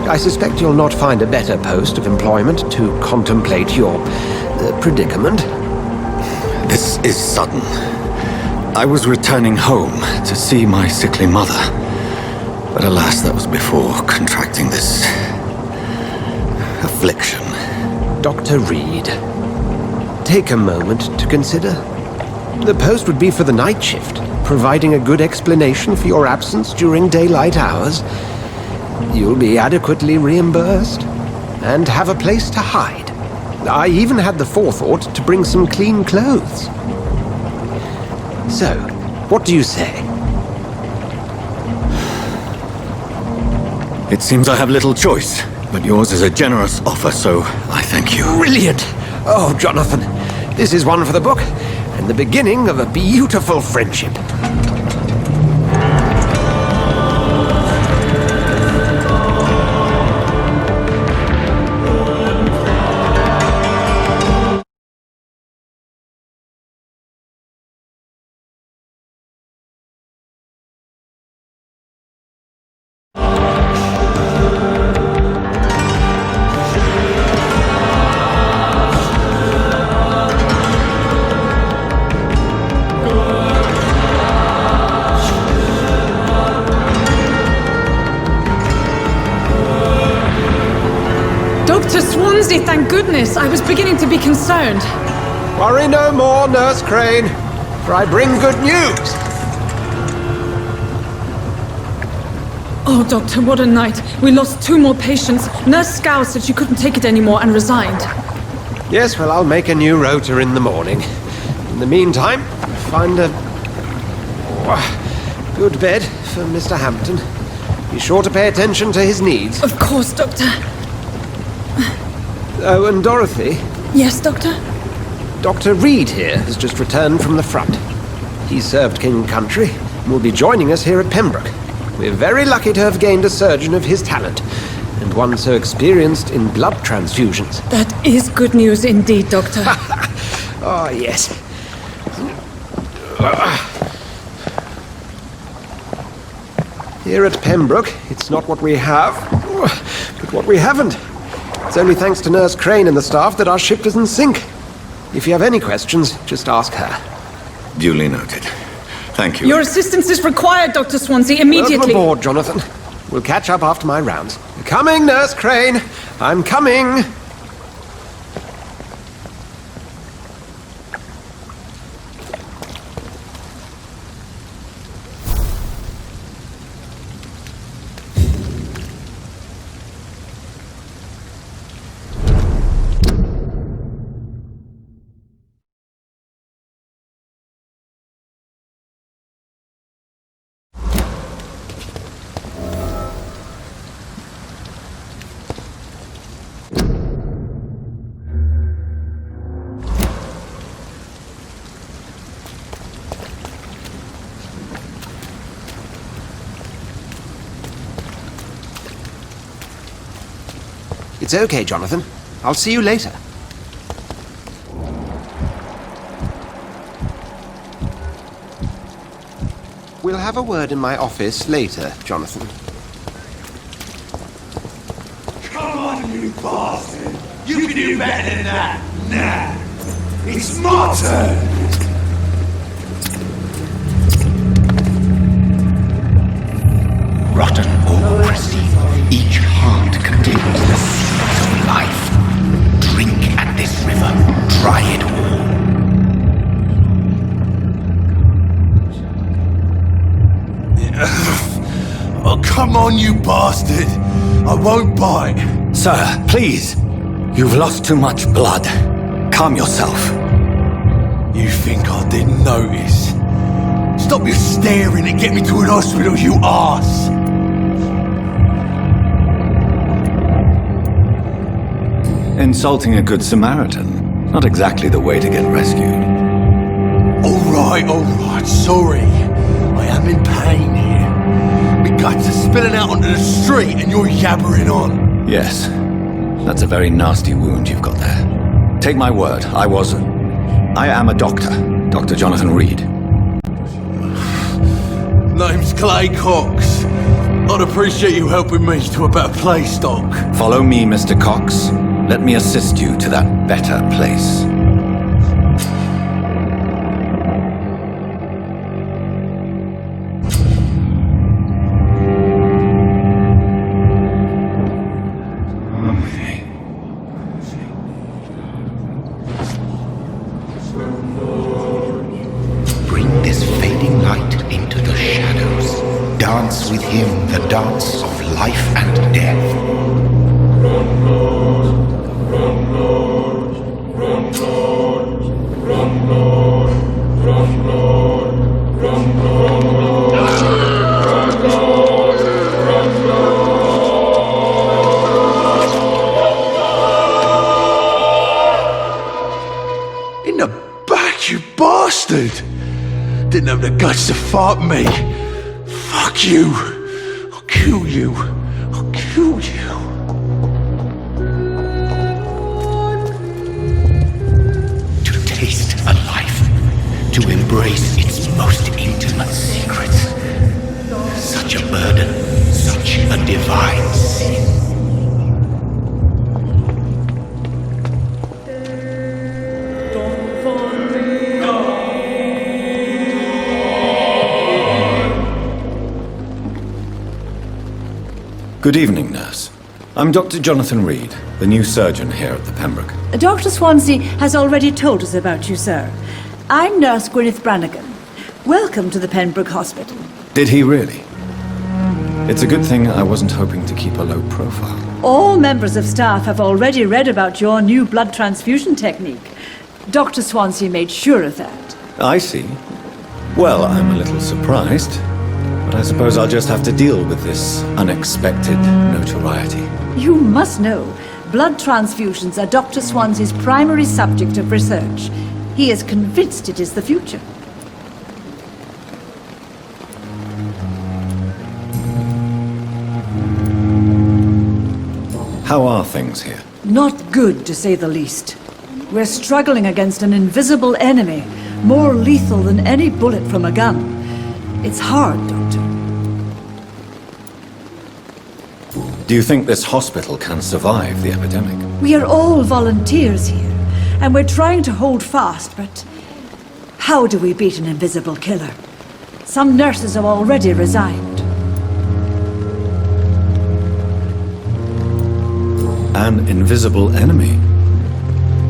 I suspect you'll not find a better post of employment to contemplate your predicament. This is sudden. I was returning home to see my sickly mother. But alas, that was before contracting this affliction. Dr. Reed, take a moment to consider. The post would be for the night shift, providing a good explanation for your absence during daylight hours. You'll be adequately reimbursed and have a place to hide. I even had the forethought to bring some clean clothes. So, what do you say? It seems I have little choice, but yours is a generous offer, so I thank you. Brilliant! Oh, Jonathan, this is one for the book, and the beginning of a beautiful friendship. Dr. Swansea, thank goodness! I was beginning to be concerned. Worry no more, Nurse Crane, for I bring good news. Oh, Doctor, what a night. We lost 2 more patients. Nurse Scow said she couldn't take it anymore and resigned. Yes, well, I'll make a new rota in the morning. In the meantime, find a good bed for Mr. Hampton. Be sure to pay attention to his needs. Of course, Doctor. Oh, and Dorothy? Yes, Doctor? Dr. Reed here has just returned from the front. He served King and Country and will be joining us here at Pembroke. We're very lucky to have gained a surgeon of his talent, and one so experienced in blood transfusions. That is good news indeed, Doctor. Oh, yes. Here at Pembroke, it's not what we have, but what we haven't. It's only thanks to Nurse Crane and the staff that our ship doesn't sink. If you have any questions, just ask her. Duly noted. Thank you. Your assistance is required, Dr. Swansea, immediately. Welcome aboard, Jonathan. We'll catch up after my rounds. Coming, Nurse Crane! I'm coming! It's okay, Jonathan. I'll see you later. We'll have a word in my office later, Jonathan. Come on, you bastard! You can do better than that! Nah! It's my turn! Rotten or pristine, each heart contains the secret of life. Drink at this river, try it all. Oh, come on, you bastard! I won't bite! Sir, please! You've lost too much blood. Calm yourself. You think I didn't notice? Stop your staring and get me to an hospital, you arse! Insulting a good Samaritan. Not exactly the way to get rescued. Alright, sorry. I am in pain here. My guts are spilling out onto the street and you're yabbering on. Yes. That's a very nasty wound you've got there. Take my word, I am a doctor. Dr. Jonathan Reed. Name's Clay Cox. I'd appreciate you helping me to a better place, Doc. Follow me, Mr. Cox. Let me assist you to that better place. Bring this fading light into the shadows. Dance with him the dance of life and death. In the back, you bastard! Didn't have the guts to fight me. Fuck you! I'll kill you! I'll kill you! To taste a life, to embrace its most intimate secrets. Such a burden, such a divine sin. Good evening, nurse. I'm Dr. Jonathan Reed, the new surgeon here at the Pembroke. Dr. Swansea has already told us about you, sir. I'm Nurse Gwyneth Brannigan. Welcome to the Pembroke Hospital. Did he really? It's a good thing I wasn't hoping to keep a low profile. All members of staff have already read about your new blood transfusion technique. Dr. Swansea made sure of that. I see. Well, I'm a little surprised, but I suppose I'll just have to deal with this unexpected notoriety. You must know, blood transfusions are Dr. Swansea's primary subject of research. He is convinced it is the future. How are things here? Not good, to say the least. We're struggling against an invisible enemy, more lethal than any bullet from a gun. It's hard, Doctor. Do you think this hospital can survive the epidemic? We are all volunteers here, and we're trying to hold fast, but how do we beat an invisible killer? Some nurses have already resigned. An invisible enemy?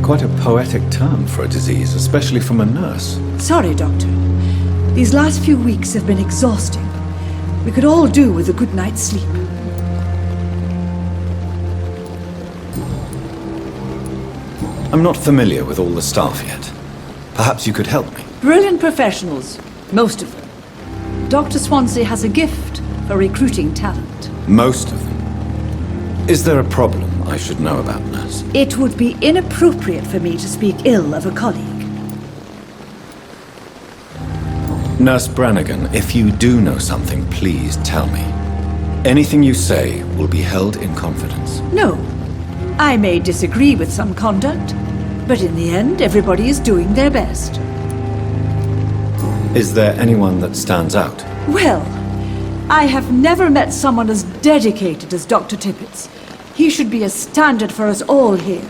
Quite a poetic term for a disease, especially from a nurse. Sorry, Doctor. These last few weeks have been exhausting. We could all do with a good night's sleep. I'm not familiar with all the staff yet. Perhaps you could help me. Brilliant professionals, most of them. Dr. Swansea has a gift for recruiting talent. Most of them. Is there a problem I should know about, nurse? It would be inappropriate for me to speak ill of a colleague. Nurse Brannigan, if you do know something, please tell me. Anything you say will be held in confidence. No. I may disagree with some conduct, but in the end, everybody is doing their best. Is there anyone that stands out? Well, I have never met someone as dedicated as Dr. Tippett's. He should be a standard for us all here.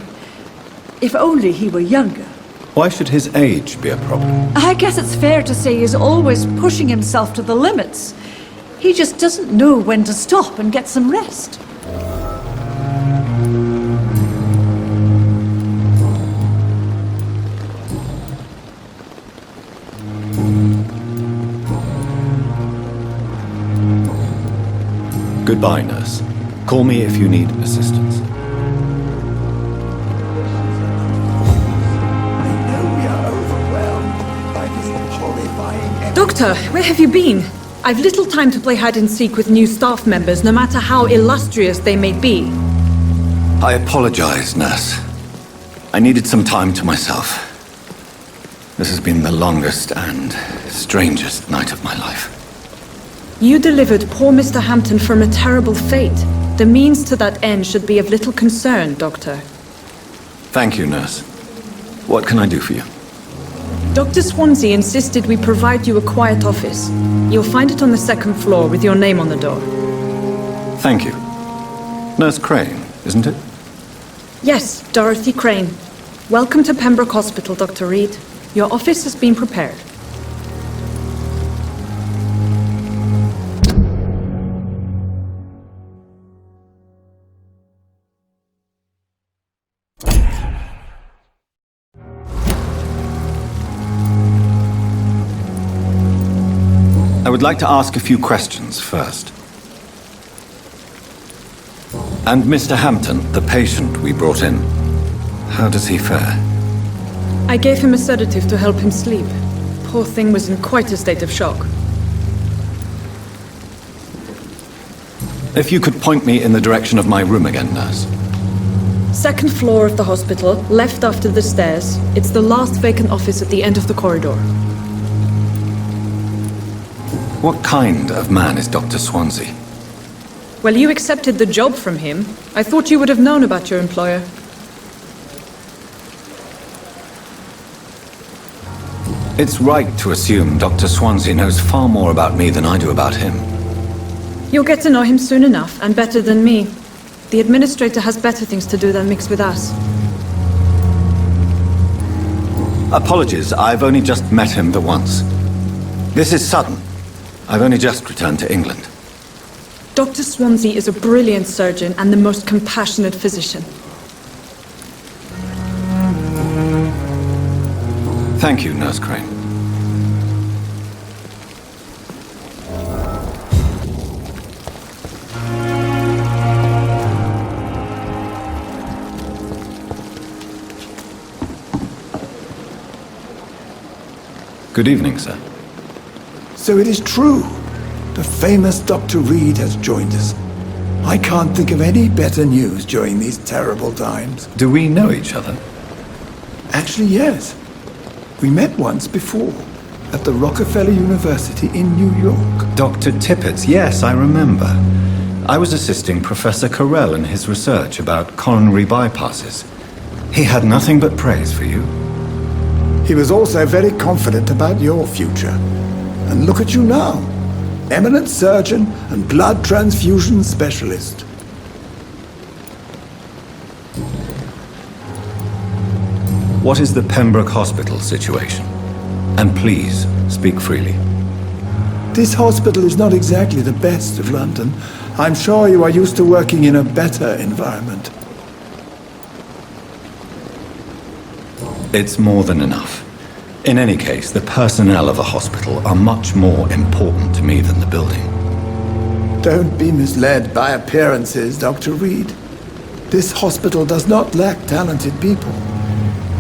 If only he were younger. Why should his age be a problem? I guess it's fair to say he's always pushing himself to the limits. He just doesn't know when to stop and get some rest. Goodbye, nurse. Call me if you need assistance. Doctor, where have you been? I've little time to play hide-and-seek with new staff members, no matter how illustrious they may be. I apologize, nurse. I needed some time to myself. This has been the longest and strangest night of my life. You delivered poor Mr. Hampton from a terrible fate. The means to that end should be of little concern, Doctor. Thank you, nurse. What can I do for you? Dr. Swansea insisted we provide you a quiet office. You'll find it on the second floor with your name on the door. Thank you. Nurse Crane, isn't it? Yes, Dorothy Crane. Welcome to Pembroke Hospital, Dr. Reed. Your office has been prepared. I would like to ask a few questions first. And Mr. Hampton, the patient we brought in, how does he fare? I gave him a sedative to help him sleep. Poor thing was in quite a state of shock. If you could point me in the direction of my room again, nurse. Second floor of the hospital, left after the stairs. It's the last vacant office at the end of the corridor. What kind of man is Dr. Swansea? Well, you accepted the job from him. I thought you would have known about your employer. It's right to assume Dr. Swansea knows far more about me than I do about him. You'll get to know him soon enough, and better than me. The administrator has better things to do than mix with us. Apologies, I've only just met him the once. This is sudden. I've only just returned to England. Dr. Swansea is a brilliant surgeon and the most compassionate physician. Thank you, Nurse Crane. Good evening, sir. So it is true. The famous Dr. Reed has joined us. I can't think of any better news during these terrible times. Do we know each other? Actually, yes. We met once before, at the Rockefeller University in New York. Dr. Tippett's, yes, I remember. I was assisting Professor Carell in his research about coronary bypasses. He had nothing but praise for you. He was also very confident about your future. And look at you now. Eminent surgeon and blood transfusion specialist. What is the Pembroke Hospital situation? And please, speak freely. This hospital is not exactly the best of London. I'm sure you are used to working in a better environment. It's more than enough. In any case, the personnel of a hospital are much more important to me than the building. Don't be misled by appearances, Dr. Reed. This hospital does not lack talented people.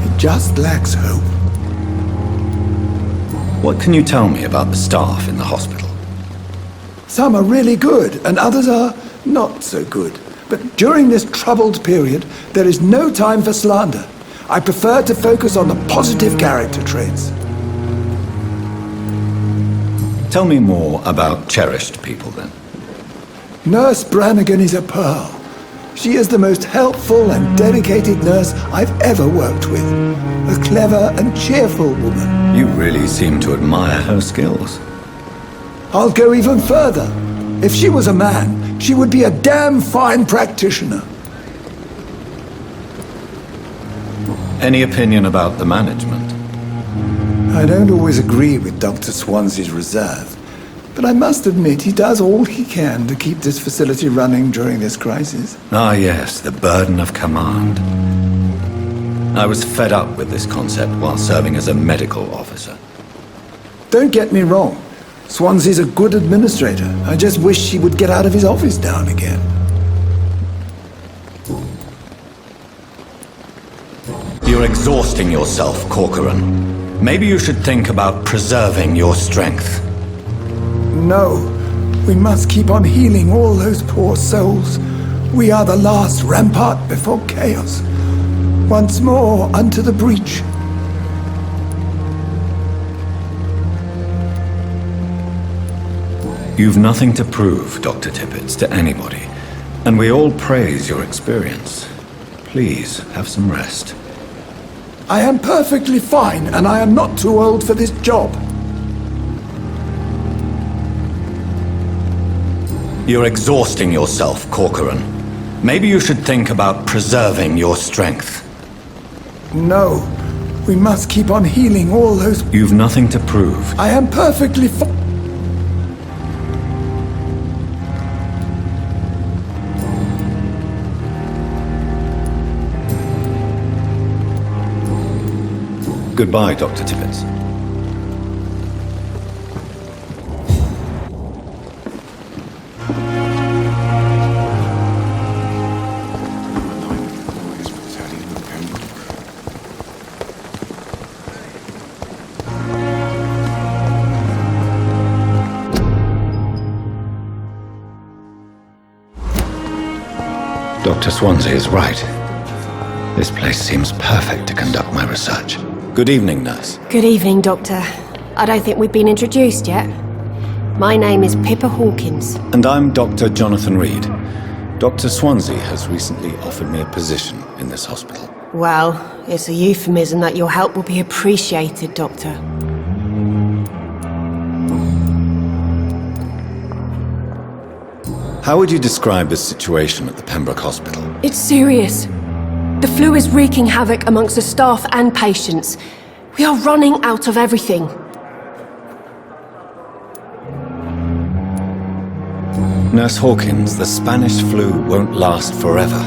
It just lacks hope. What can you tell me about the staff in the hospital? Some are really good, and others are not so good. But during this troubled period, there is no time for slander. I prefer to focus on the positive character traits. Tell me more about cherished people, then. Nurse Brannigan is a pearl. She is the most helpful and dedicated nurse I've ever worked with. A clever and cheerful woman. You really seem to admire her skills. I'll go even further. If she was a man, she would be a damn fine practitioner. Any opinion about the management? I don't always agree with Dr. Swansea's reserve, but I must admit he does all he can to keep this facility running during this crisis. Ah yes, the burden of command. I was fed up with this concept while serving as a medical officer. Don't get me wrong. Swansea's a good administrator. I just wish he would get out of his office now and again. You're exhausting yourself, Corcoran. Maybe you should think about preserving your strength. No. We must keep on healing all those poor souls. We are the last rampart before chaos. Once more unto the breach. You've nothing to prove, Dr. Tippett, to anybody, and we all praise your experience. Please, have some rest. I am perfectly fine, and I am not too old for this job. You're exhausting yourself, Corcoran. Maybe you should think about preserving your strength. No. We must keep on healing all those... You've nothing to prove. I am perfectly fine. Goodbye, Dr. Tippett. Dr. Swansea is right. This place seems perfect to conduct my research. Good evening, nurse. Good evening, Doctor. I don't think we've been introduced yet. My name is Pippa Hawkins. And I'm Dr. Jonathan Reed. Dr. Swansea has recently offered me a position in this hospital. Well, it's a euphemism that your help will be appreciated, Doctor. How would you describe the situation at the Pembroke Hospital? It's serious. The flu is wreaking havoc amongst the staff and patients. We are running out of everything. Nurse Hawkins, the Spanish flu won't last forever.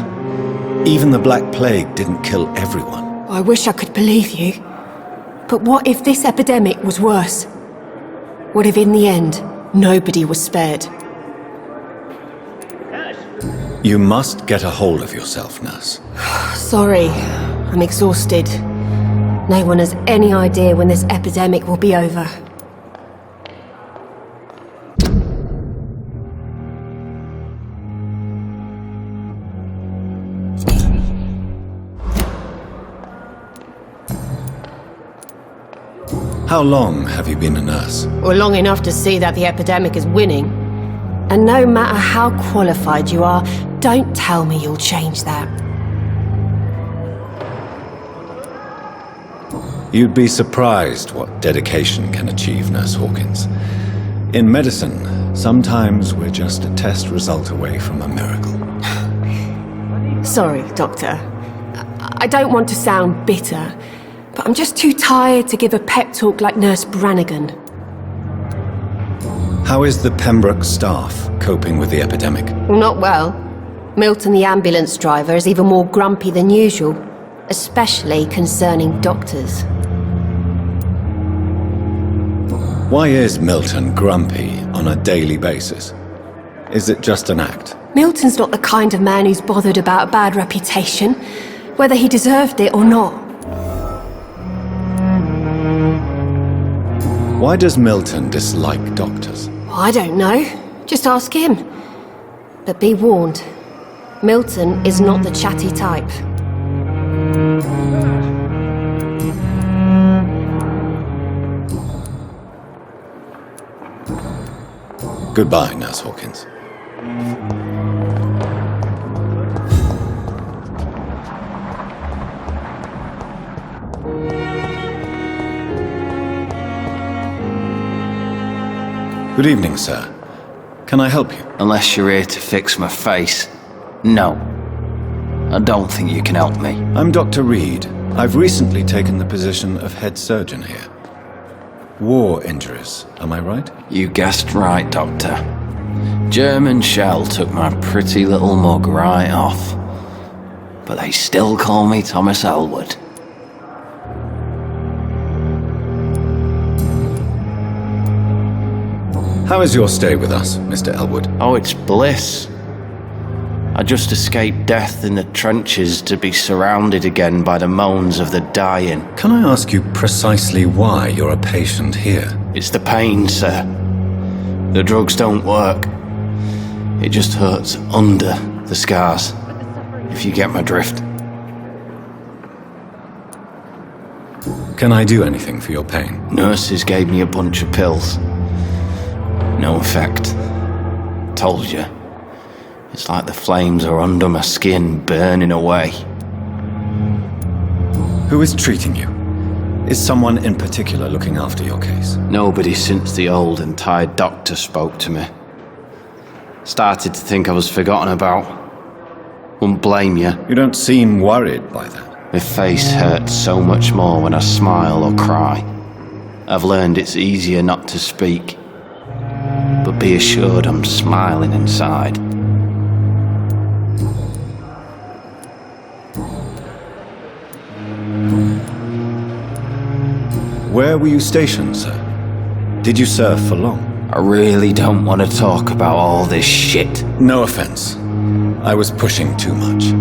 Even the Black Plague didn't kill everyone. I wish I could believe you. But what if this epidemic was worse? What if in the end, nobody was spared? You must get a hold of yourself, nurse. Sorry, I'm exhausted. No one has any idea when this epidemic will be over. How long have you been a nurse? Well, long enough to see that the epidemic is winning. And no matter how qualified you are, don't tell me you'll change that. You'd be surprised what dedication can achieve, Nurse Hawkins. In medicine, sometimes we're just a test result away from a miracle. Sorry, Doctor. I don't want to sound bitter, but I'm just too tired to give a pep talk like Nurse Brannigan. How is the Pembroke staff coping with the epidemic? Not well. Milton, the ambulance driver, is even more grumpy than usual, especially concerning doctors. Why is Milton grumpy on a daily basis? Is it just an act? Milton's not the kind of man who's bothered about a bad reputation, whether he deserved it or not. Why does Milton dislike doctors? I don't know. Just ask him. But be warned, Milton is not the chatty type. Goodbye, Nurse Hawkins. Good evening, sir. Can I help you? Unless you're here to fix my face. No. I don't think you can help me. I'm Dr. Reed. I've recently taken the position of head surgeon here. War injuries, am I right? You guessed right, Doctor. German shell took my pretty little mug right off. But they still call me Thomas Elwood. How is your stay with us, Mr. Elwood? Oh, it's bliss. I just escaped death in the trenches to be surrounded again by the moans of the dying. Can I ask you precisely why you're a patient here? It's the pain, sir. The drugs don't work. It just hurts under the scars, if you get my drift. Can I do anything for your pain? Nurses gave me a bunch of pills. No effect. Told you. It's like the flames are under my skin, burning away. Who is treating you? Is someone in particular looking after your case? Nobody since the old and tired doctor spoke to me. Started to think I was forgotten about. Wouldn't blame you. You don't seem worried by that. My face hurts so much more when I smile or cry. I've learned it's easier not to speak. But be assured I'm smiling inside. Where were you stationed, sir? Did you serve for long? I really don't want to talk about all this shit. No offense. I was pushing too much.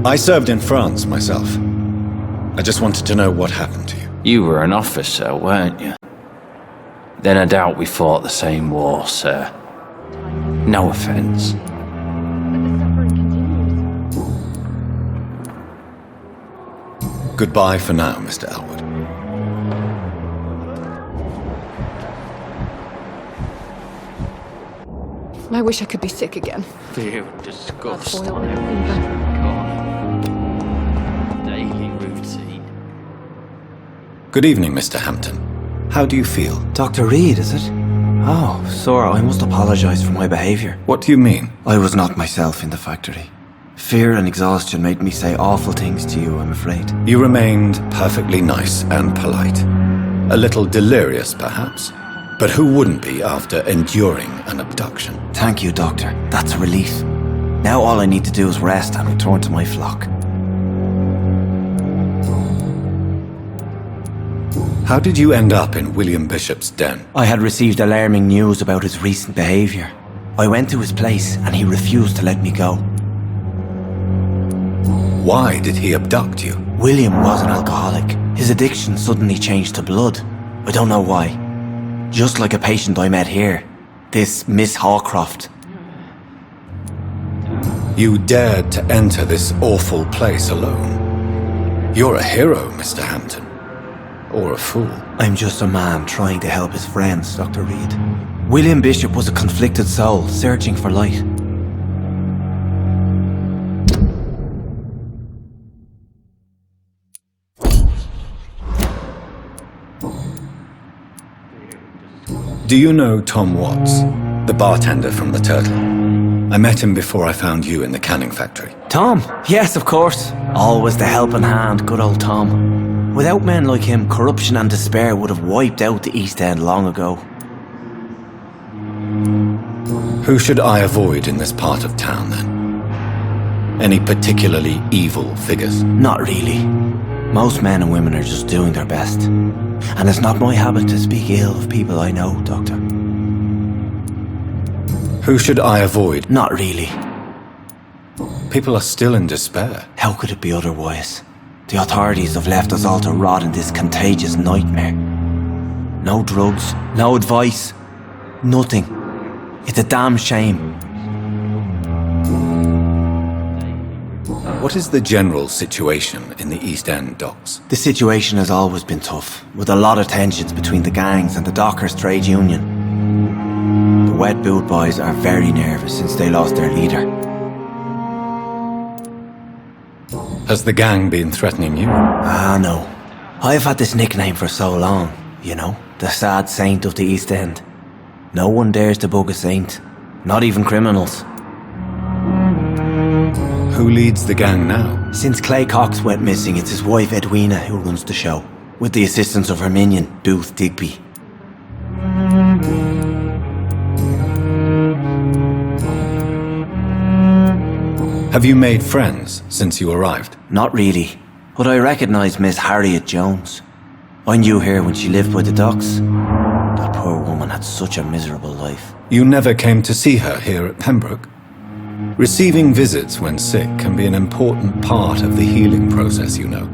I served in France myself. I just wanted to know what happened to you. You were an officer, weren't you? Then I doubt we fought the same war, sir. No offense. Goodbye for now, Mr. Elwood. I wish I could be sick again. You disgust. I'd boil their fever. Daily routine. Good evening, Mr. Hampton. How do you feel? Dr. Reed, is it? Oh, Sora, I must apologize for my behavior. What do you mean? I was not myself in the factory. Fear and exhaustion made me say awful things to you, I'm afraid. You remained perfectly nice and polite. A little delirious, perhaps. But who wouldn't be after enduring an abduction? Thank you, Doctor. That's a relief. Now all I need to do is rest and return to my flock. How did you end up in William Bishop's den? I had received alarming news about his recent behavior. I went to his place and he refused to let me go. Why did he abduct you? William was an alcoholic. His addiction suddenly changed to blood. I don't know why. Just like a patient I met here. This Miss Hawcroft. You dared to enter this awful place alone. You're a hero, Mr. Hampton. Or a fool. I'm just a man trying to help his friends, Dr. Reed. William Bishop was a conflicted soul, searching for light. Do you know Tom Watts, the bartender from the Turtle? I met him before I found you in the canning factory. Tom? Yes, of course. Always the helping hand, good old Tom. Without men like him, corruption and despair would have wiped out the East End long ago. Who should I avoid in this part of town, then? Any particularly evil figures? Not really. Most men and women are just doing their best. And it's not my habit to speak ill of people I know, Doctor. Who should I avoid? Not really. People are still in despair. How could it be otherwise? The authorities have left us all to rot in this contagious nightmare. No drugs, no advice, nothing. It's a damn shame. What is the general situation in the East End docks? The situation has always been tough, with a lot of tensions between the gangs and the dockers' trade union. The wet boot boys are very nervous since they lost their leader. Has the gang been threatening you? Ah, no. I've had this nickname for so long, you know, the sad saint of the East End. No one dares to bug a saint. Not even criminals. Who leads the gang now? Since Clay Cox went missing, it's his wife Edwina who runs the show, with the assistance of her minion, Booth Digby. Have you made friends since you arrived? Not really, but I recognise Miss Harriet Jones. I knew her when she lived by the docks. That poor woman had such a miserable life. You never came to see her here at Pembroke? Receiving visits when sick can be an important part of the healing process, you know.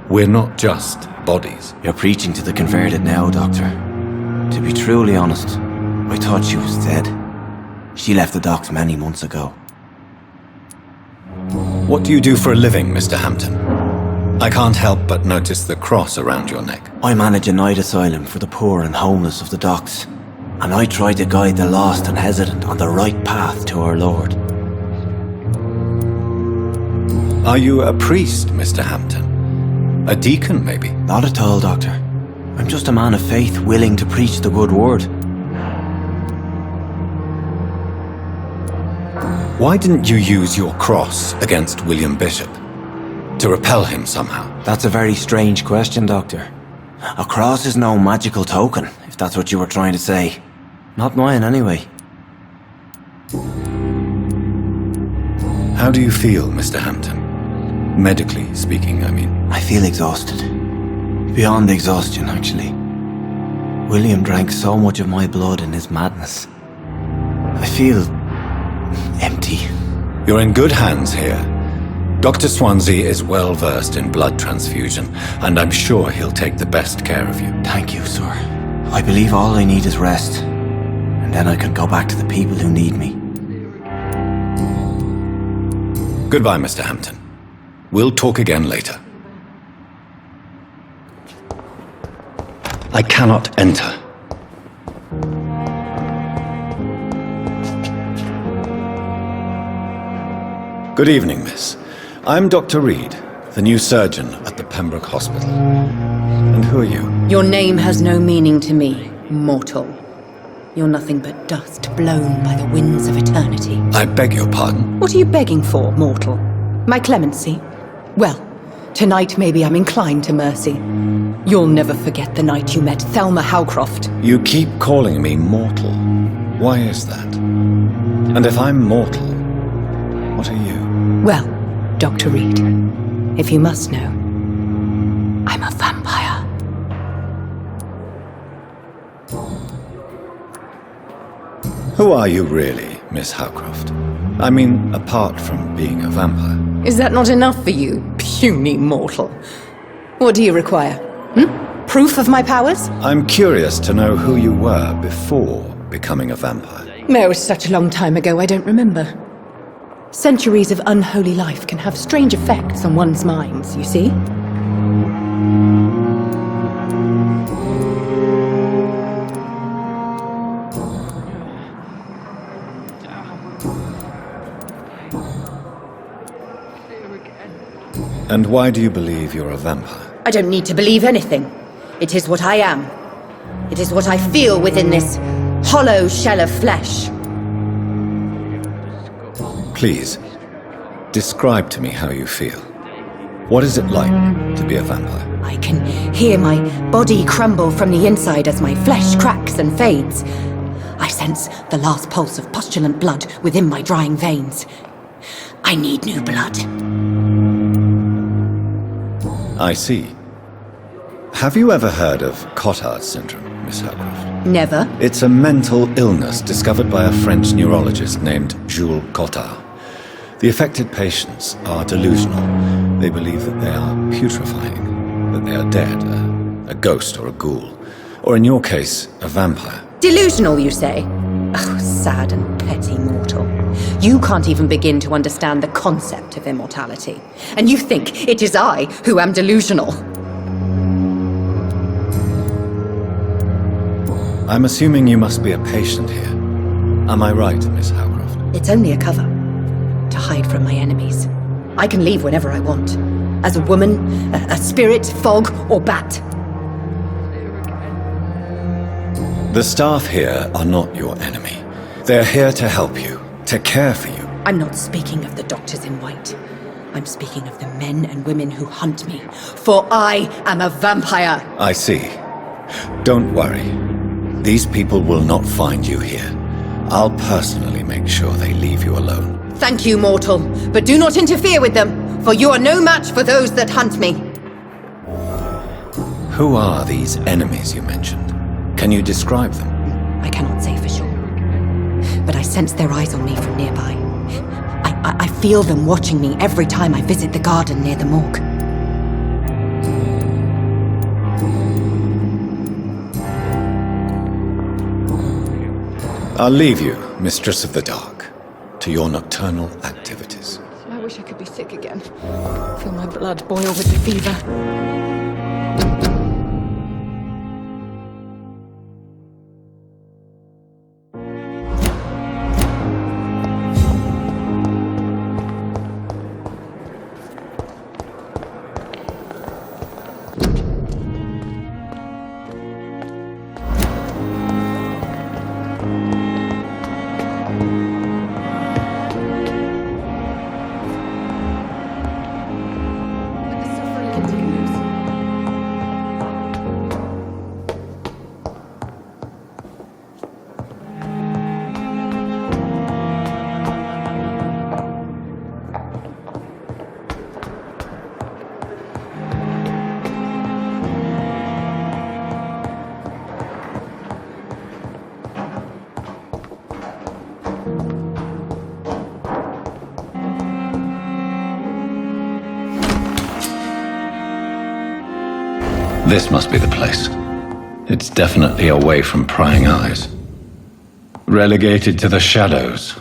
We're not just bodies. You're preaching to the converted now, Doctor. To be truly honest, I thought she was dead. She left the docks many months ago. What do you do for a living, Mr. Hampton? I can't help but notice the cross around your neck. I manage a night asylum for the poor and homeless of the docks, and I try to guide the lost and hesitant on the right path to our Lord. Are you a priest, Mr. Hampton? A deacon, maybe? Not at all, Doctor. I'm just a man of faith willing to preach the good word. Why didn't you use your cross against William Bishop? To repel him somehow? That's a very strange question, Doctor. A cross is no magical token, if that's what you were trying to say. Not mine, anyway. How do you feel, Mr. Hampton? Medically speaking, I mean. I feel exhausted. Beyond exhaustion, actually. William drank so much of my blood in his madness. I feel empty. You're in good hands here. Dr. Swansea is well versed in blood transfusion, and I'm sure he'll take the best care of you. Thank you, sir. I believe all I need is rest, and then I can go back to the people who need me. Goodbye, Mr. Hampton. We'll talk again later. I cannot enter. Good evening, miss. I'm Dr. Reed, the new surgeon at the Pembroke Hospital. And who are you? Your name has no meaning to me, mortal. You're nothing but dust blown by the winds of eternity. I beg your pardon? What are you begging for, mortal? My clemency? Well, tonight maybe I'm inclined to mercy. You'll never forget the night you met Thelma Howcroft. You keep calling me mortal. Why is that? And if I'm mortal, what are you? Well, Dr. Reed, if you must know, I'm a vampire. Who are you really, Miss Howcroft? I mean, apart from being a vampire. Is that not enough for you, puny mortal? What do you require? Proof of my powers? I'm curious to know who you were before becoming a vampire. No, it was such a long time ago, I don't remember. Centuries of unholy life can have strange effects on one's minds, you see? And why do you believe you're a vampire? I don't need to believe anything. It is what I am. It is what I feel within this hollow shell of flesh. Please, describe to me how you feel. What is it like to be a vampire? I can hear my body crumble from the inside as my flesh cracks and fades. I sense the last pulse of postulant blood within my drying veins. I need new blood. I see. Have you ever heard of Cotard syndrome, Miss Howcroft? Never. It's a mental illness discovered by a French neurologist named Jules Cotard. The affected patients are delusional. They believe that they are putrefying, that they are dead, a ghost or a ghoul, or in your case, a vampire. Delusional, you say? Oh, sad and petty mortal. You can't even begin to understand the concept of immortality. And you think it is I who am delusional. I'm assuming you must be a patient here. Am I right, Miss Howcroft? It's only a cover. To hide from my enemies. I can leave whenever I want. As a woman, a spirit, fog, or bat. The staff here are not your enemy. They're here to help you, to care for you. I'm not speaking of the doctors in white. I'm speaking of the men and women who hunt me, for I am a vampire. I see. Don't worry. These people will not find you here. I'll personally make sure they leave you alone. Thank you, mortal, but do not interfere with them, for you are no match for those that hunt me. Who are these enemies you mentioned? Can you describe them? I cannot say for sure, but I sense their eyes on me from nearby. I feel them watching me every time I visit the garden near the morgue. I'll leave you, Mistress of the Dark, to your nocturnal activities. I wish I could be sick again. Feel my blood boil with the fever. This must be the place. It's definitely away from prying eyes. Relegated to the shadows.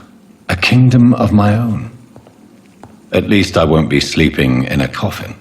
A kingdom of my own. At least I won't be sleeping in a coffin.